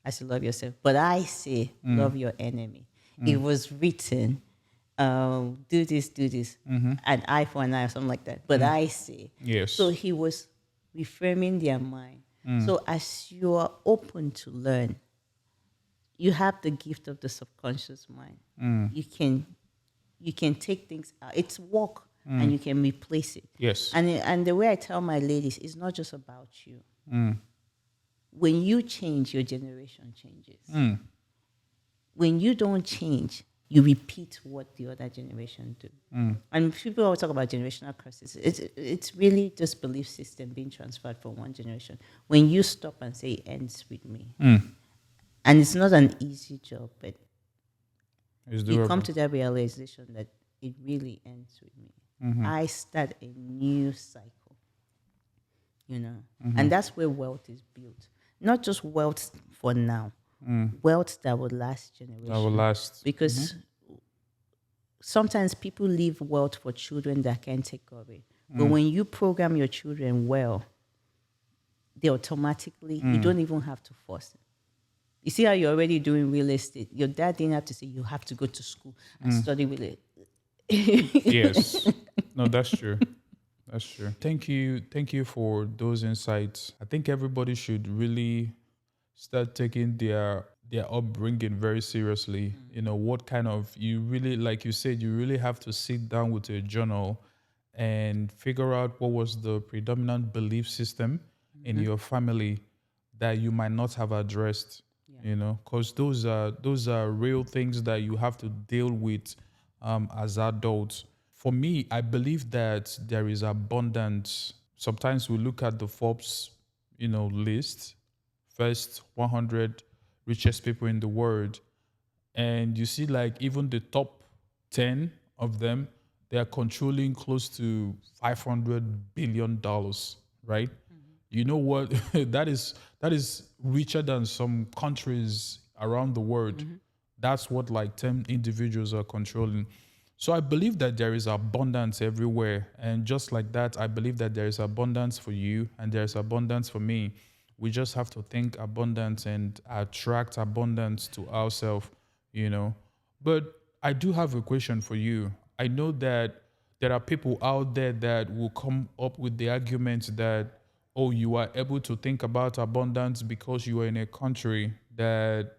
as you love yourself. But I say, love your enemy. It was written, do this, an eye for an eye, or something like that. But I say. Yes. So he was reframing their mind. So as you are open to learn, you have the gift of the subconscious mind. You can take things out. It's work, and you can replace it. Yes. And the way I tell my ladies, it's not just about you. When you change, your generation changes. When you don't change, you repeat what the other generation do. And people always talk about generational curses. It's really just belief system being transferred from one generation. When you stop and say, it ends with me. And it's not an easy job, but It's you come doable. to that realization that it really ends with me. I start a new cycle, and that's where wealth is built. Not just wealth for now, wealth that will last generation. That will last. Because sometimes people leave wealth for children that can't take care of it. But when you program your children well, they automatically, you don't even have to force it. You see how you're already doing real estate. Your dad didn't have to say you have to go to school and study real estate. Yes. No, that's true. That's true. Thank you for those insights. I think everybody should really start taking their upbringing very seriously. What kind of, you really, like you said, you really have to sit down with a journal and figure out what was the predominant belief system in your family that you might not have addressed. Because those are real things that you have to deal with as adults. For me, I believe that there is abundance. Sometimes we look at the Forbes, list, first 100 richest people in the world, and you see like even the top 10 of them, they are controlling close to $500 billion, right? You know what? that is richer than some countries around the world. That's what like 10 individuals are controlling. So I believe that there is abundance everywhere. And just like that, I believe that there is abundance for you and there's abundance for me. We just have to think abundance and attract abundance to ourselves. But I do have a question for you. I know that there are people out there that will come up with the argument that, oh, you are able to think about abundance because you are in a country that,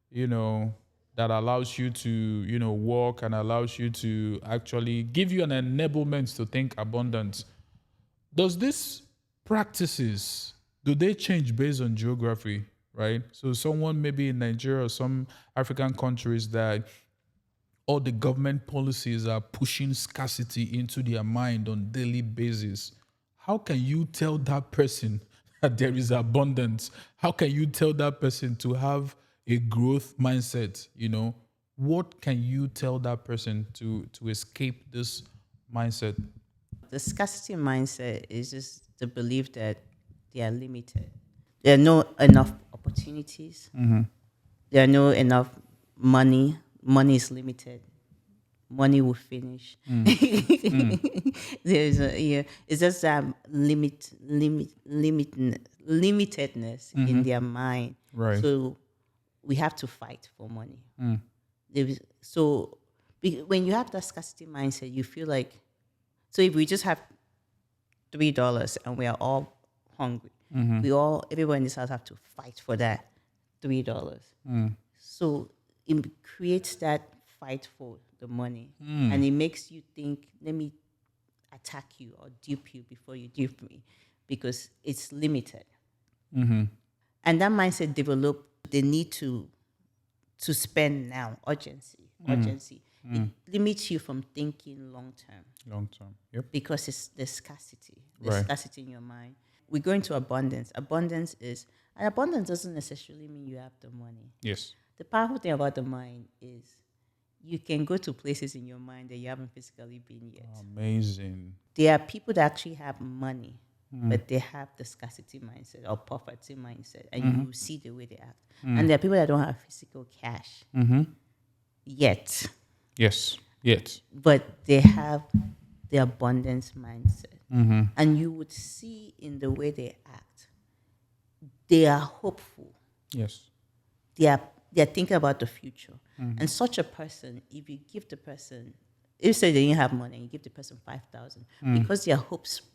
you know, that allows you to, work and allows you to actually give you an enablement to think abundance. Does these practices, do they change based on geography, right? So someone maybe in Nigeria or some African countries that all the government policies are pushing scarcity into their mind on daily basis. How can you tell that person that there is abundance? How can you tell that person to have a growth mindset? What can you tell that person to escape this mindset? The scarcity mindset is just the belief that they are limited. There are no enough opportunities. There are no enough money. Money is limited. Money will finish. There's a yeah. It's just limitedness in their mind. Right. So we have to fight for money. So when you have that scarcity mindset, you feel like, so if we just have $3 and we are all hungry, everyone in this house have to fight for that $3. So it creates that fight for the money, and it makes you think, let me attack you or dupe you before you dupe me, because it's limited. And that mindset develop the need to spend now, urgency. It limits you from thinking long term Long term. Yep. because it's the scarcity. Right. Scarcity in your mind. We go into abundance. Abundance doesn't necessarily mean you have the money. Yes. The powerful thing about the mind is you can go to places in your mind that you haven't physically been yet. Amazing. There are people that actually have money, but they have the scarcity mindset or poverty mindset, and you see the way they act. And there are people that don't have physical cash yet, Yes. Yet. but they have the abundance mindset. And you would see in the way they act, they are hopeful. Yes. They're thinking about the future. And such a person, if you give the person, if you say they didn't have money and you give the person 5,000, because they are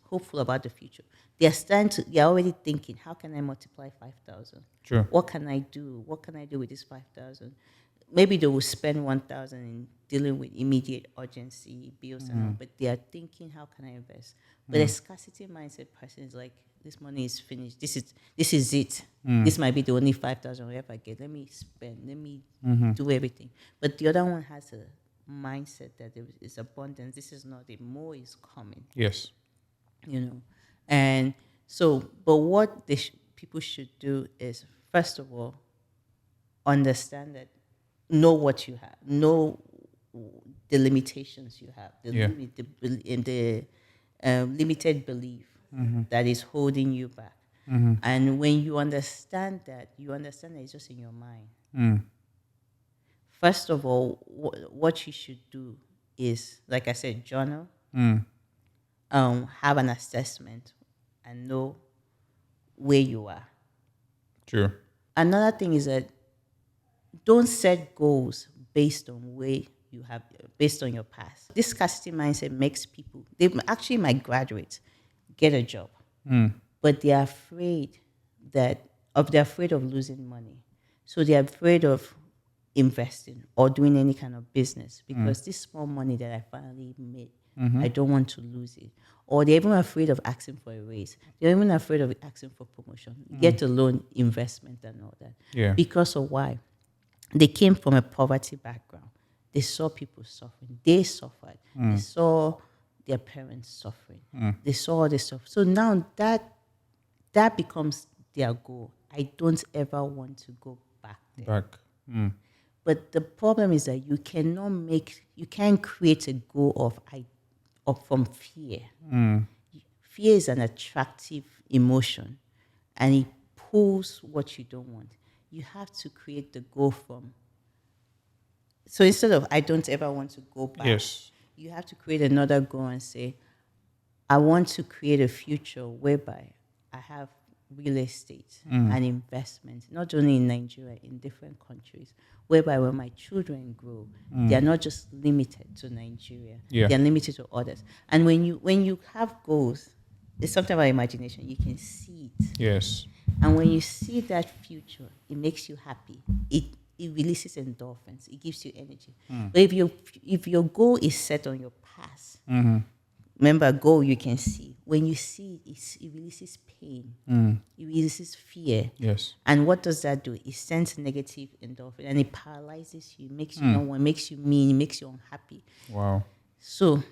hopeful about the future, they're already thinking, how can I multiply 5,000? Sure. What can I do? What can I do with this 5,000? Maybe they will spend 1,000 in dealing with immediate urgency bills and all, but they are thinking, how can I invest? But a scarcity mindset person is like, this money is finished. This is it. This might be the only 5,000 whatever I get. Let me spend. Let me do everything. But the other one has a mindset that there is abundance. This is not it. More is coming. Yes. And so, but what people should do is, first of all, understand that, know what you have, know the limitations you have, the limited belief that is holding you back. And when you understand that it's just in your mind. First of all, what you should do is, like I said, journal, have an assessment, and know where you are. Sure. Another thing is that don't set goals based on based on your past. This scarcity mindset makes people, they actually might graduate, get a job, but they're afraid of losing money. So they're afraid of investing or doing any kind of business because this small money that I finally made, I don't want to lose it. Or they're even afraid of asking for a raise. They're even afraid of asking for promotion, get alone investment and all that. Yeah. Because of why? They came from a poverty background. They saw people suffering. They suffered. They saw their parents suffering. They saw all this stuff. So now that becomes their goal. I don't ever want to go back there. But the problem is that you can't create a goal of from fear. Fear is an attractive emotion, and it pulls what you don't want. You have to create the goal from. So instead of I don't ever want to go back, Yes. you have to create another goal and say, I want to create a future whereby I have real estate and investment, not only in Nigeria, in different countries, whereby when my children grow, they are not just limited to Nigeria, Yeah. they are limited to others. And when you have goals, it's something about imagination, you can see it. Yes. And when you see that future, it makes you happy. It releases endorphins. It gives you energy. But if your goal is set on your past, Remember, goal you can see. When you see it, it releases pain. It releases fear. Yes. And what does that do? It sends negative endorphin and it paralyzes you, makes you not want, makes you mean, makes you unhappy. Wow. So,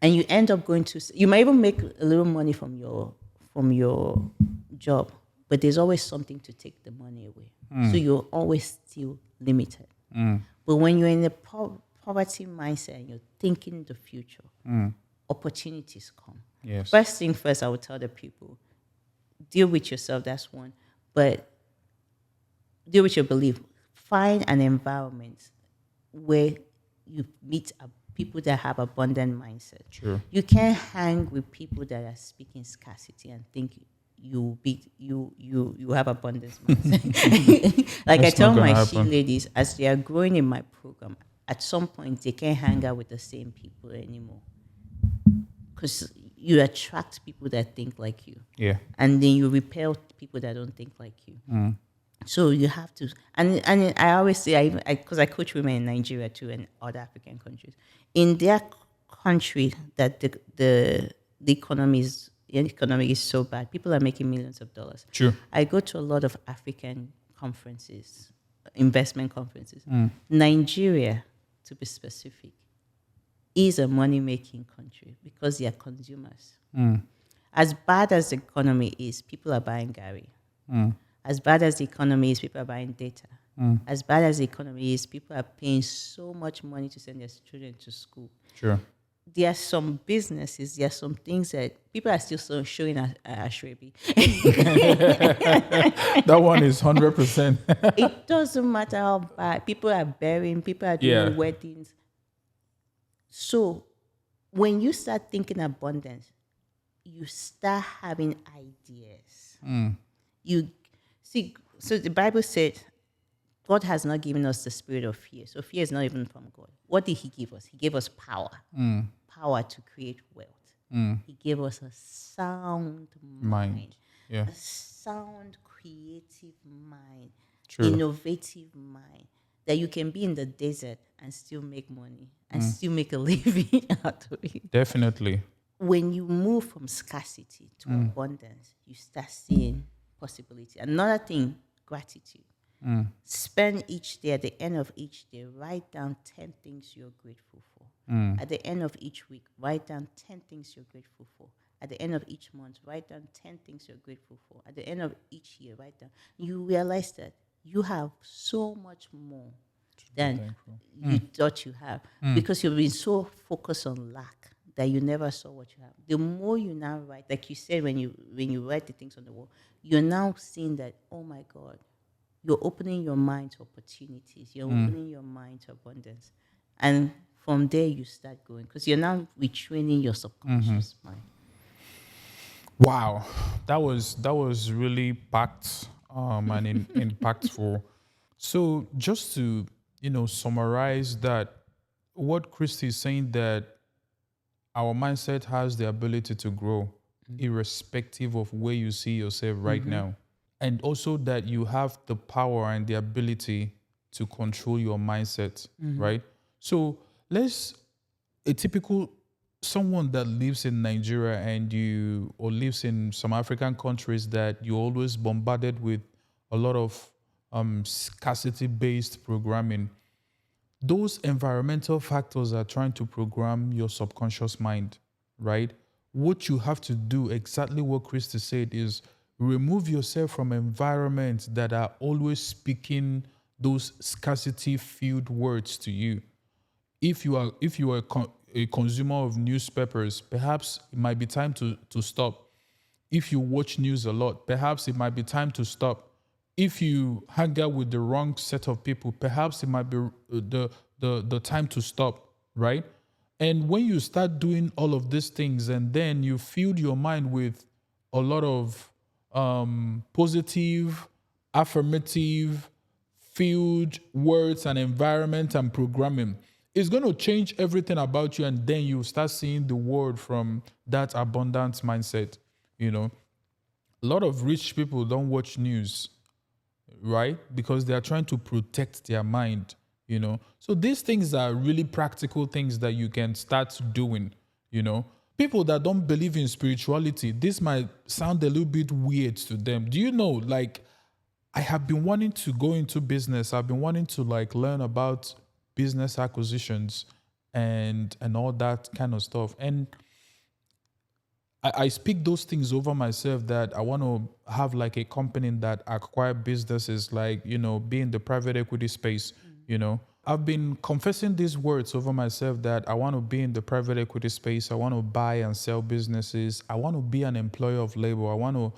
and you end up going to, you might even make a little money from your job, but there's always something to take the money away. So you're always still limited. But when you're in a poverty mindset and you're thinking the future, opportunities come. Yes. First thing first, I would tell the people, deal with yourself, that's one. But deal with your belief. Find an environment where you meet people that have abundant mindset. Sure. You can't hang with people that are speaking scarcity and think you have abundance mindset. Like That's I tell not gonna my she happen. ladies, as they are growing in my program, at some point they can't hang out with the same people anymore because you attract people that think like you, Yeah. and then you repel people that don't think like you. So you have to, and I always say, because I coach women in Nigeria too and other African countries. In their country, that the economy is so bad, people are making millions of dollars. Sure. I go to a lot of African conferences, investment conferences. Nigeria, to be specific, is a money making country because they are consumers. As bad as the economy is, people are buying Gary. As bad as the economy is, people are buying data. As bad as the economy is, people are paying so much money to send their children to school. Sure. There are some businesses, there are some things that people are still showing Ashrabi. That one is 100%. It doesn't matter how bad. People are burying, people are doing Yeah. weddings. So when you start thinking abundance, you start having ideas. You see, so the Bible said God has not given us the spirit of fear. So fear is not even from God. What did He give us? He gave us power. Power to create wealth. He gave us a sound mind. Mind. Yeah. A sound, creative mind, True. innovative mind, that you can be in the desert and still make money and still make a living out of it. Definitely. When you move from scarcity to abundance, you start seeing possibility. Another thing, gratitude. Spend each day, at the end of each day, write down 10 things you're grateful for. At the end of each week, write down 10 things you're grateful for. At the end of each month, write down 10 things you're grateful for. At the end of each year, write down. You realize that you have so much more than you thought you have because you've been so focused on lack that you never saw what you have. The more you now write, like you said, when you write the things on the wall, you're now seeing that, oh my God, you're opening your mind to opportunities. You're opening your mind to abundance. And from there, you start going because you're now retraining your subconscious mind. Wow, that was really packed and impactful. So just to summarize that, what Christy is saying, that our mindset has the ability to grow, irrespective of where you see yourself right now, and also that you have the power and the ability to control your mindset, right? So let's a typical someone that lives in Nigeria or lives in some African countries that you're always bombarded with a lot of scarcity-based programming. Those environmental factors are trying to program your subconscious mind, right? What you have to do, exactly what Christy said, is remove yourself from environments that are always speaking those scarcity-filled words to you. If you are a consumer of newspapers, perhaps it might be time to stop. If you watch news a lot, perhaps it might be time to stop. If you hang out with the wrong set of people, perhaps it might be the time to stop, right? And when you start doing all of these things, and then you fill your mind with a lot of positive, affirmative, filled words and environment and programming, it's going to change everything about you, and then you start seeing the world from that abundance mindset. A lot of rich people don't watch news, right? Because they are trying to protect their mind. So these things are really practical things that you can start doing. People that don't believe in spirituality, this might sound a little bit weird to them. Do you know, like, I have been wanting to go into business. I've been wanting to like learn about business acquisitions and all that kind of stuff. And I speak those things over myself that I want to have like a company that acquire businesses, like, be in the private equity space. I've been confessing these words over myself that I want to be in the private equity space. I want to buy and sell businesses. I want to be an employer of labor. I want to,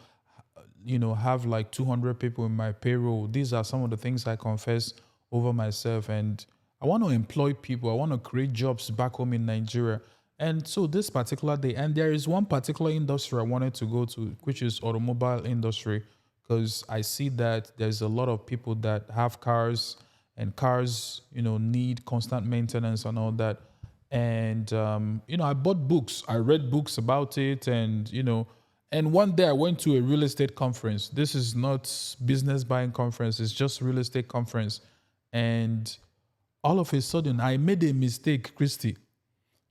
have like 200 people in my payroll. These are some of the things I confess over myself. And I want to employ people. I want to create jobs back home in Nigeria. And so this particular day, and there is one particular industry I wanted to go to, which is automobile industry, because I see that there's a lot of people that have cars, and cars, need constant maintenance and all that. And I bought books. I read books about it, and one day I went to a real estate conference. This is not business buying conference, it's just real estate conference. And all of a sudden I made a mistake, Christy.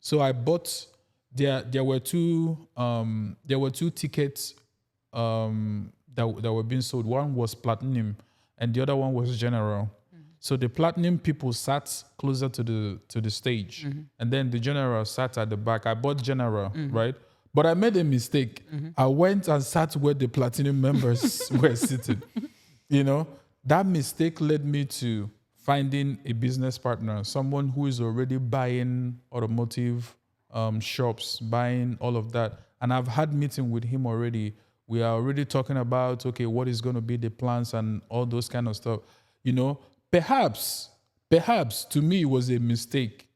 So I bought there were two tickets that were being sold. One was platinum and the other one was general. So the platinum people sat closer to the stage, and then the general sat at the back. I bought general, right? But I made a mistake. I went and sat where the platinum members were sitting. That mistake led me to finding a business partner, someone who is already buying automotive shops, buying all of that. And I've had meeting with him already. We are already talking about, okay, what is going to be the plans and all those kind of stuff. Perhaps to me it was a mistake.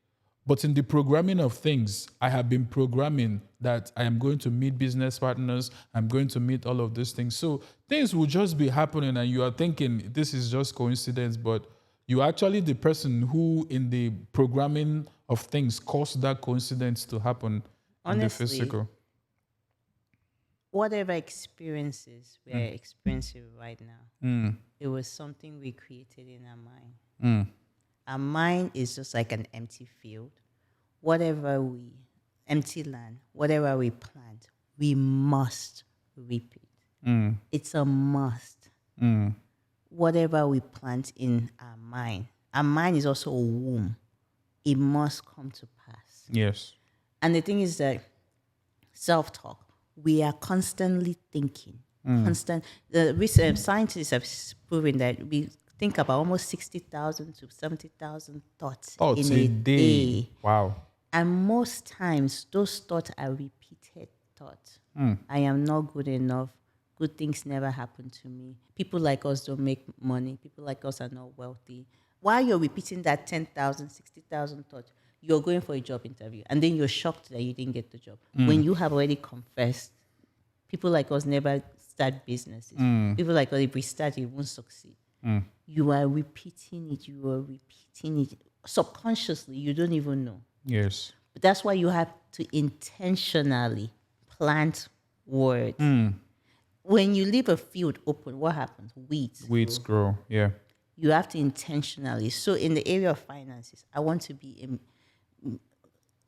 But in the programming of things, I have been programming that I am going to meet business partners. I'm going to meet all of these things. So things will just be happening and you are thinking this is just coincidence, but you're actually the person who in the programming of things caused that coincidence to happen. Honestly, in the physical. Whatever experiences we're experiencing right now, it was something we created in our mind. Our mind is just like an empty field. Empty land, whatever we plant, we must reap it. It's a must. Whatever we plant in our mind is also a womb. It must come to pass. Yes. And the thing is that self-talk, we are constantly thinking. The recent scientists have proven that we think about almost 60,000 to 70,000 thoughts in a day. Wow. And most times, those thoughts are repeated thoughts. I am not good enough. Good things never happen to me. People like us don't make money. People like us are not wealthy. While you're repeating that 10,000, 60,000 thoughts, you're going for a job interview. And then you're shocked that you didn't get the job. When you have already confessed, people like us never start businesses. People like us, if we start, it won't succeed. You are repeating it. You are repeating it. Subconsciously, you don't even know. Yes. But that's why you have to intentionally plant words. When you leave a field open, what happens? Weeds grow. Yeah. You have to intentionally. So in the area of finances, I want to be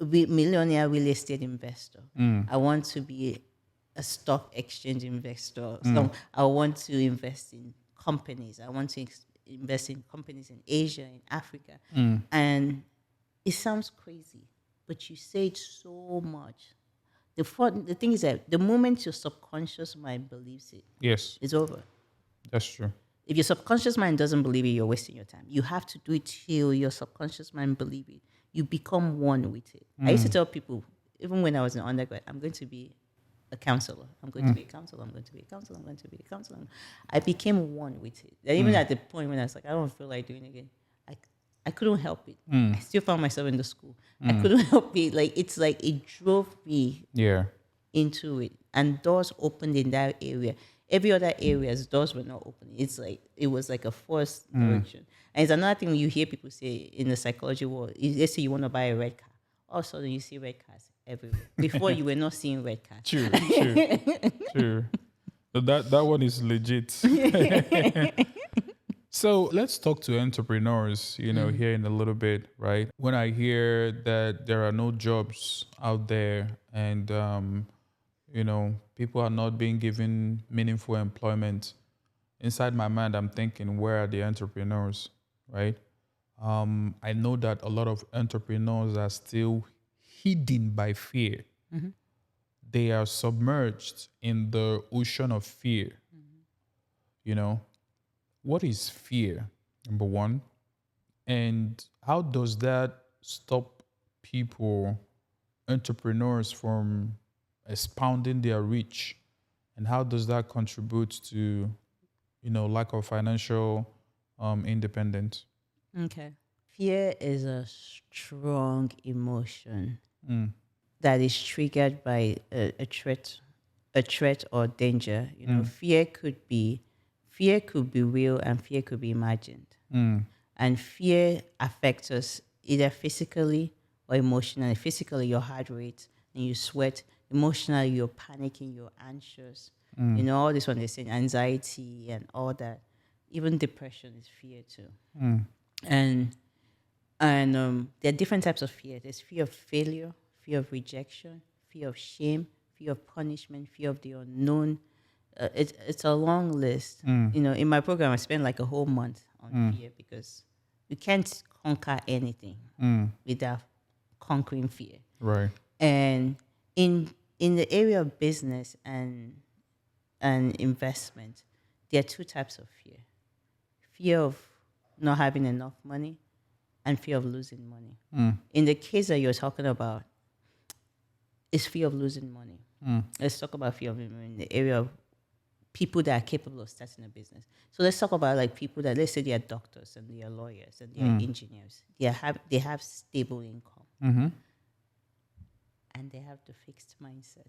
a millionaire real estate investor. I want to be a stock exchange investor. So I want to invest in companies. I want to invest in companies in Asia, in Africa. And it sounds crazy, but you say it so much. The thing is that the moment your subconscious mind believes it, Yes. it's over. That's true. If your subconscious mind doesn't believe it, you're wasting your time. You have to do it till your subconscious mind believe it. You become one with it. I used to tell people, even when I was in undergrad, I'm going to be a counselor. I'm going to be a counselor. I'm going to be a counselor. I'm going to be a counselor. I became one with it. And even at the point when I was like, I don't feel like doing it again, I couldn't help it. I still found myself in the school. I couldn't help it. It's like it drove me into it. And doors opened in that area. Every other areas, doors were not opening. It's like it was like a forced direction. And it's another thing you hear people say in the psychology world. Let's say you want to buy a red car. All of a sudden you see red cars everywhere. Before you were not seeing red cars. True. That one is legit. So let's talk to entrepreneurs, here in a little bit, right? When I hear that there are no jobs out there and, people are not being given meaningful employment, inside my mind, I'm thinking, where are the entrepreneurs, right? I know that a lot of entrepreneurs are still hidden by fear. They are submerged in the ocean of fear, you know? What is fear, number one? And how does that stop people, entrepreneurs, from expounding their reach? And how does that contribute to, lack of financial independence? Okay. Fear is a strong emotion that is triggered by a threat or danger. Fear could be real and fear could be imagined. And fear affects us either physically or emotionally. Physically, your heart rate and you sweat. Emotionally, you're panicking, you're anxious. All this one they say, anxiety and all that. Even depression is fear too. And there are different types of fear. There's fear of failure, fear of rejection, fear of shame, fear of punishment, fear of the unknown. It's a long list. In my program, I spent like a whole month on fear because you can't conquer anything without conquering fear. Right. And in the area of business and investment, there are two types of fear: fear of not having enough money and fear of losing money. In the case that you're talking about, it's fear of losing money. Let's talk about fear of money in the area of people that are capable of starting a business. So let's talk about like people that, let's say they are doctors and they are lawyers and they are engineers. They have stable income and they have the fixed mindset.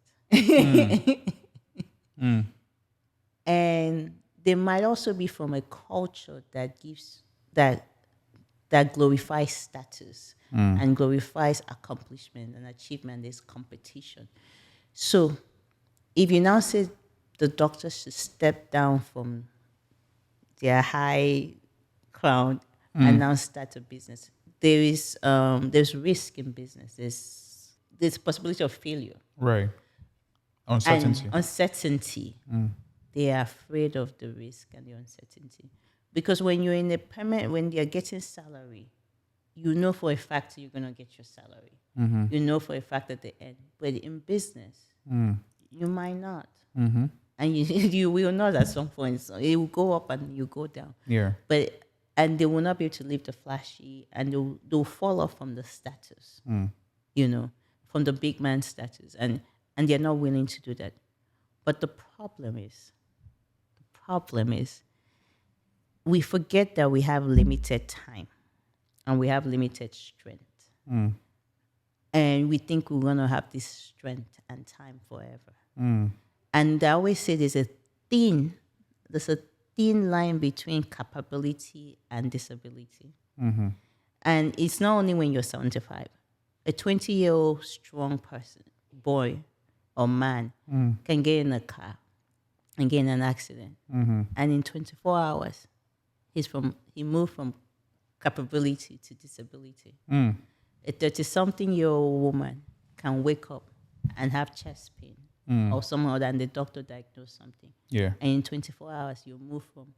And they might also be from a culture that gives that glorifies status and glorifies accomplishment and achievement. There's competition. So if you now say the doctors should step down from their high crown and now start a business, there's risk in business. There's possibility of failure Right. and Uncertainty. uncertainty. They are afraid of the risk and the uncertainty. Because when you're in a permanent, when you're getting salary, you know for a fact you're going to get your salary. You know for a fact at the end. But in business, you might not. And you, you will not at some point. So it will go up and you go down. Yeah. And they will not be able to live the flashy and they'll fall off from the status, from the big man status. And they're not willing to do that. But the problem is we forget that we have limited time and we have limited strength. And we think we're going to have this strength and time forever. And I always say there's a thin line between capability and disability. And it's not only when you're 75. A 20-year-old strong person, boy or man, can get in a car and get in an accident. And in 24 hours, he moved from capability to disability. A 30-something-year-old woman can wake up and have chest pain or somehow and the doctor diagnosed something. Yeah. And in 24 hours, you move from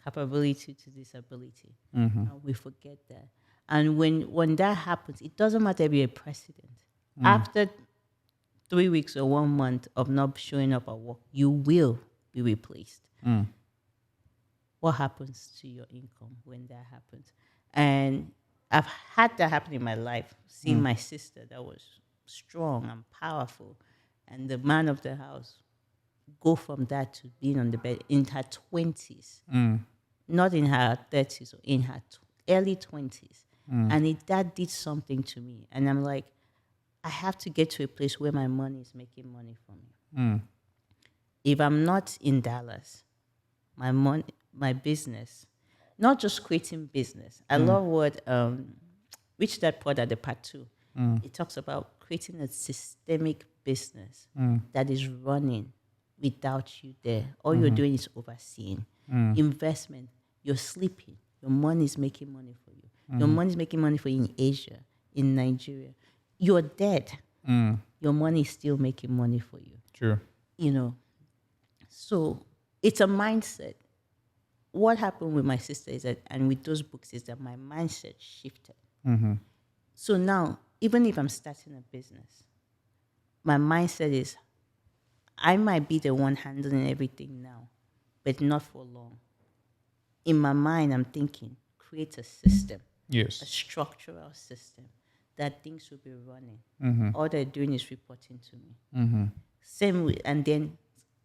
capability to disability. And we forget that. And when that happens, it doesn't matter if you're a president. After 3 weeks or 1 month of not showing up at work, you will be replaced. What happens to your income when that happens? And I've had that happen in my life, seeing my sister that was strong and powerful, and the man of the house go from that to being on the bed in her 20s, not in her 30s, or in her early 20s. And that did something to me. And I'm like, I have to get to a place where my money is making money for me. If I'm not in Dallas, my business, not just creating business. I love what Rich Dad Poor Dad, the part 2. It talks about creating a systemic business that is running without you there. All you're doing is overseeing investment. you're sleeping. Your money is making money for you. Your money is making money for you in Asia, in Nigeria. You're dead. Your money is still making money for you. True. You know, so it's a mindset. What happened with my sister is that, and with those books, is that my mindset shifted. So now, even if I'm starting a business, my mindset is I might be the one handling everything now, but not for long. In my mind, I'm thinking, create a system, a Yes. structural system that things will be running. All they're doing is reporting to me. Same with, and then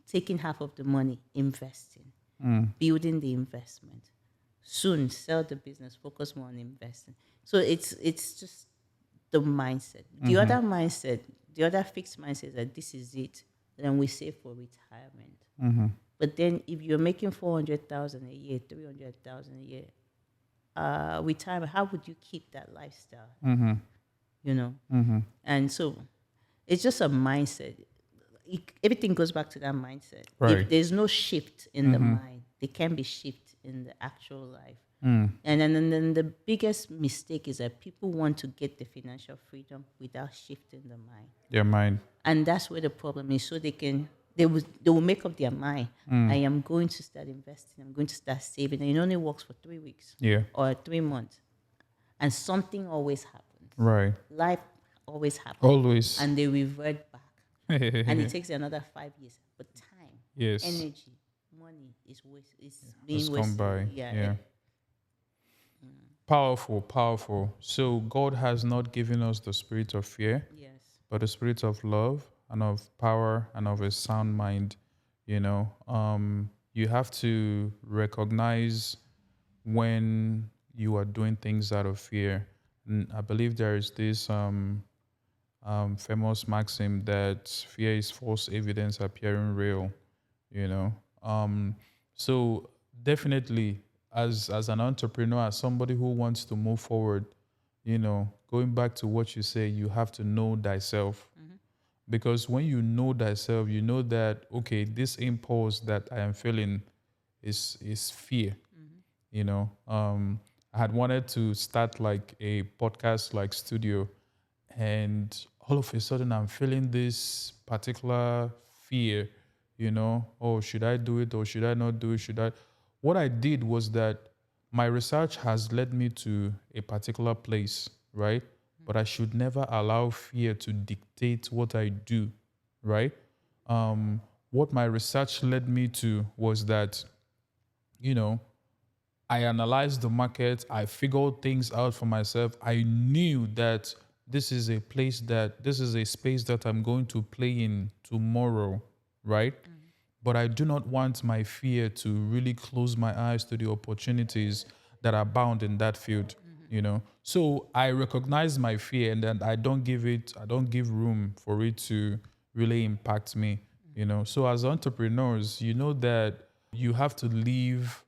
taking half of the money, investing, building the investment. Soon sell the business, focus more on investing. So it's just the mindset. The other mindset, the other fixed mindset is that this is it. Then we save for retirement. But then if you're making 400,000 a year, 300,000 a year, retirement, how would you keep that lifestyle? You know? And so it's just a mindset. Everything goes back to that mindset. Right. If there's no shift in the mind, there can be shift in the actual life. And then the biggest mistake is that people want to get the financial freedom without shifting the mind. Their mind. And that's where the problem is. So they will make up their mind. I am going to start investing. I'm going to start saving. And it only works for 3 weeks Yeah. or 3 months. And something always happens. Right. Life always happens. Always. And they revert back. And it takes another 5 years. But time, Yes. energy, money is being Has wasted. come by. Yeah. Powerful, powerful. So God has not given us the spirit of fear, Yes. but the spirit of love and of power and of a sound mind. You have to recognize when you are doing things out of fear. And I believe there is this famous maxim that fear is false evidence appearing real. you know so definitely, as an entrepreneur, as somebody who wants to move forward, going back to what you say, you have to know thyself. Because when you know thyself, you know that, okay, this impulse that I am feeling is fear. I had wanted to start like a podcast like studio, and all of a sudden I'm feeling this particular fear. Oh, should I do it or should I not do it? What I did was that my research has led me to a particular place, right? But I should never allow fear to dictate what I do, right? What my research led me to was that, you know I analyzed the market. I figured things out for myself. I knew that this is a space that I'm going to play in tomorrow, right? But I do not want my fear to really close my eyes to the opportunities that are bound in that field. So I recognize my fear, and then I don't give room for it to really impact me. So as entrepreneurs, you know that you have to live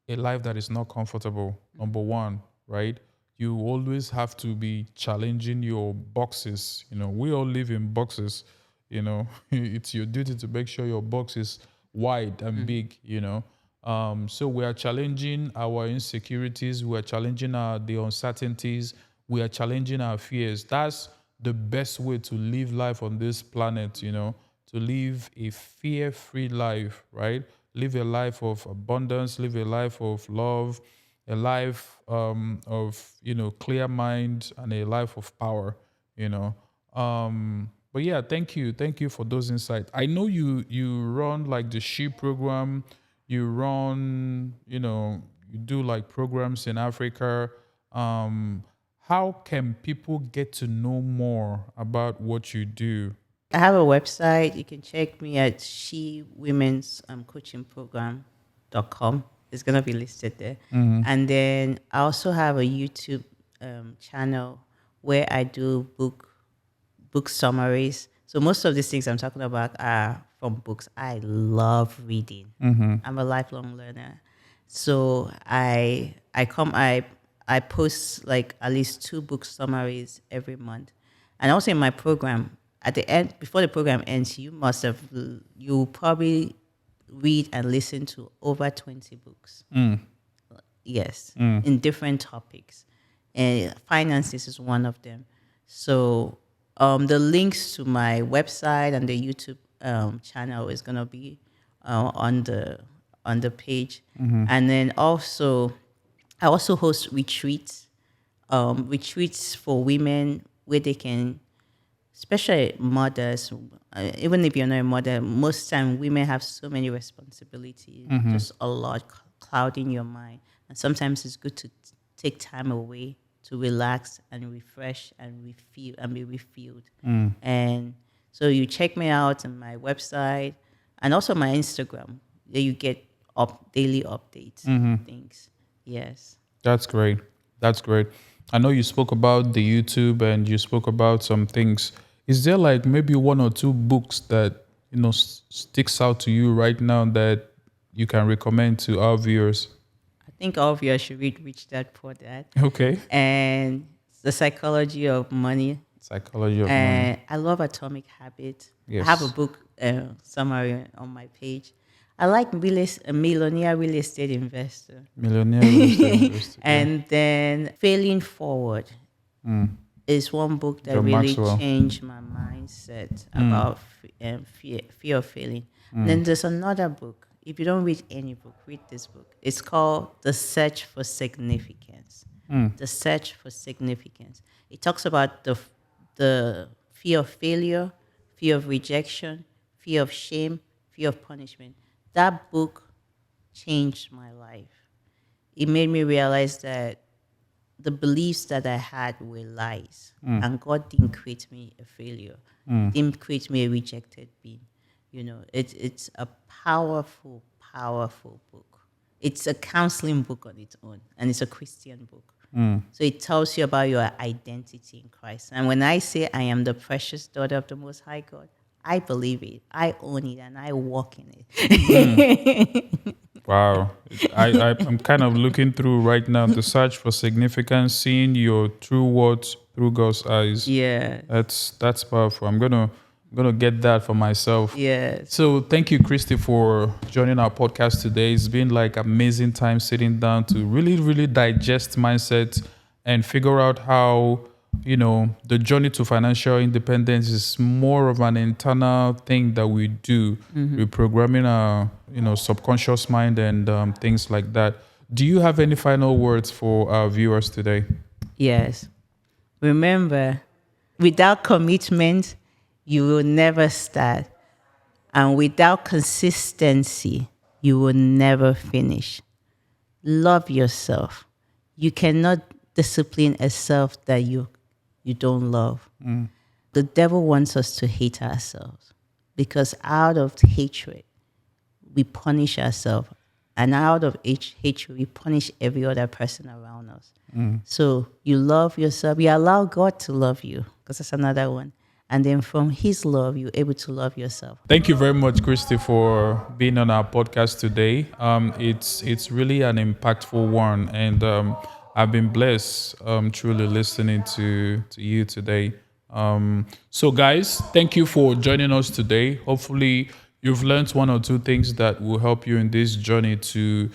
a life that is not comfortable. Number one, right? You always have to be challenging your boxes. We all live in boxes. It's your duty to make sure your box is wide and big. So we are challenging our insecurities. We are challenging the uncertainties. We are challenging our fears. That's the best way to live life on this planet. To live a fear-free life, right? Live a life of abundance, live a life of love, a life of clear mind, and a life of power. You know. But yeah, thank you for those insights. I know you run like the SHE program, you run, you do like programs in Africa. How can people get to know more about what you do? I have a website. You can check me at She Women's Coaching Program.com. It's going to be listed there. And then I also have a YouTube channel where I do book summaries. So most of these things I'm talking about are from books. I love reading. I'm a lifelong learner. So I post like at least 2 book summaries every month. And also in my program, at the end, before the program ends, you probably read and listen to over 20 books. Yes, in different topics, and finances is one of them. So the links to my website and the YouTube channel is gonna be on the page, and then also I also host retreats for women where they can, especially mothers, even if you're not a mother, most time women have so many responsibilities, just a lot clouding your mind. And sometimes it's good to take time away to relax and refresh and refill and be refilled. And so you check me out on my website and also my Instagram, where you get daily updates, things. Yes. That's great. That's great. I know you spoke about the YouTube and you spoke about some things. Is there like maybe one or two books that sticks out to you right now that you can recommend to our viewers? I think all of you should read Rich Dad Poor Dad Okay. and The Psychology of Money. Psychology of Money. And I love Atomic Habits. I have a Yes. book summary on my page. I like a Millionaire Real Estate Investor. Millionaire Real Estate Investor. Yeah. And then Failing Forward is one book that John really Maxwell. changed my mindset about fear of failing. Then there's another book. If you don't read any book, read this book. It's called The Search for Significance. The Search for Significance. It talks about the fear of failure, fear of rejection, fear of shame, fear of punishment. That book changed my life. It made me realize that the beliefs that I had were lies, and God didn't create me a failure. Didn't create me a rejected being. It's a powerful, powerful book. It's a counseling book on its own, and it's a Christian book. So it tells you about your identity in Christ. And when I say I am the precious daughter of the Most High God, I believe it. I own it, and I walk in it. Wow. I'm kind of looking through right now the search for significance, seeing your true words through God's eyes. Yeah. That's powerful. I'm gonna get that for myself. Yes. So thank you, Christy, for joining our podcast today. It's been like amazing time sitting down to really, really digest mindset and figure out how the journey to financial independence is more of an internal thing that we do. Reprogramming our subconscious mind and things like that. Do you have any final words for our viewers today? Yes. Remember, without commitment, you will never start. And without consistency, you will never finish. Love yourself. You cannot discipline a self that you don't love. The devil wants us to hate ourselves because out of hatred, we punish ourselves. And out of hatred, we punish every other person around us. So you love yourself. You allow God to love you, because that's another one. And then from his love, you're able to love yourself. Thank you very much, Christy, for being on our podcast today. It's really an impactful one, and I've been blessed truly listening to you today. So, guys, thank you for joining us today. Hopefully, you've learned one or two things that will help you in this journey to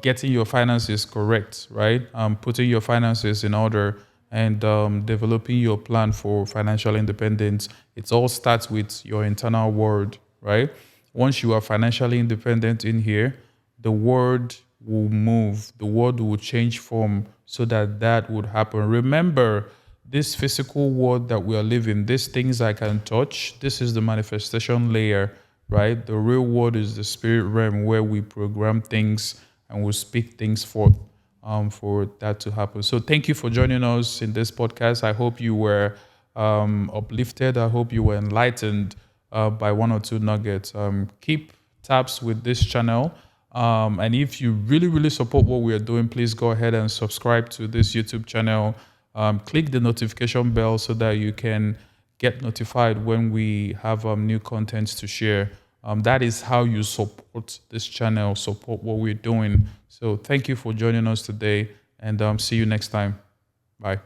getting your finances correct, right? Putting your finances in order and developing your plan for financial independence. It all starts with your internal world, right? Once you are financially independent in here, the world will move, the world will change form so that would happen. Remember, this physical world that we are living, these things I can touch, this is the manifestation layer, right? The real world is the spirit realm where we program things and we speak things forth for that to happen. So thank you for joining us in this podcast. I hope you were uplifted. I hope you were enlightened by one or two nuggets. Keep tabs with this channel. And if you really, really support what we are doing, please go ahead and subscribe to this YouTube channel. Click the notification bell so that you can get notified when we have new contents to share. That is how you support this channel, support what we're doing. So thank you for joining us today, and see you next time. Bye.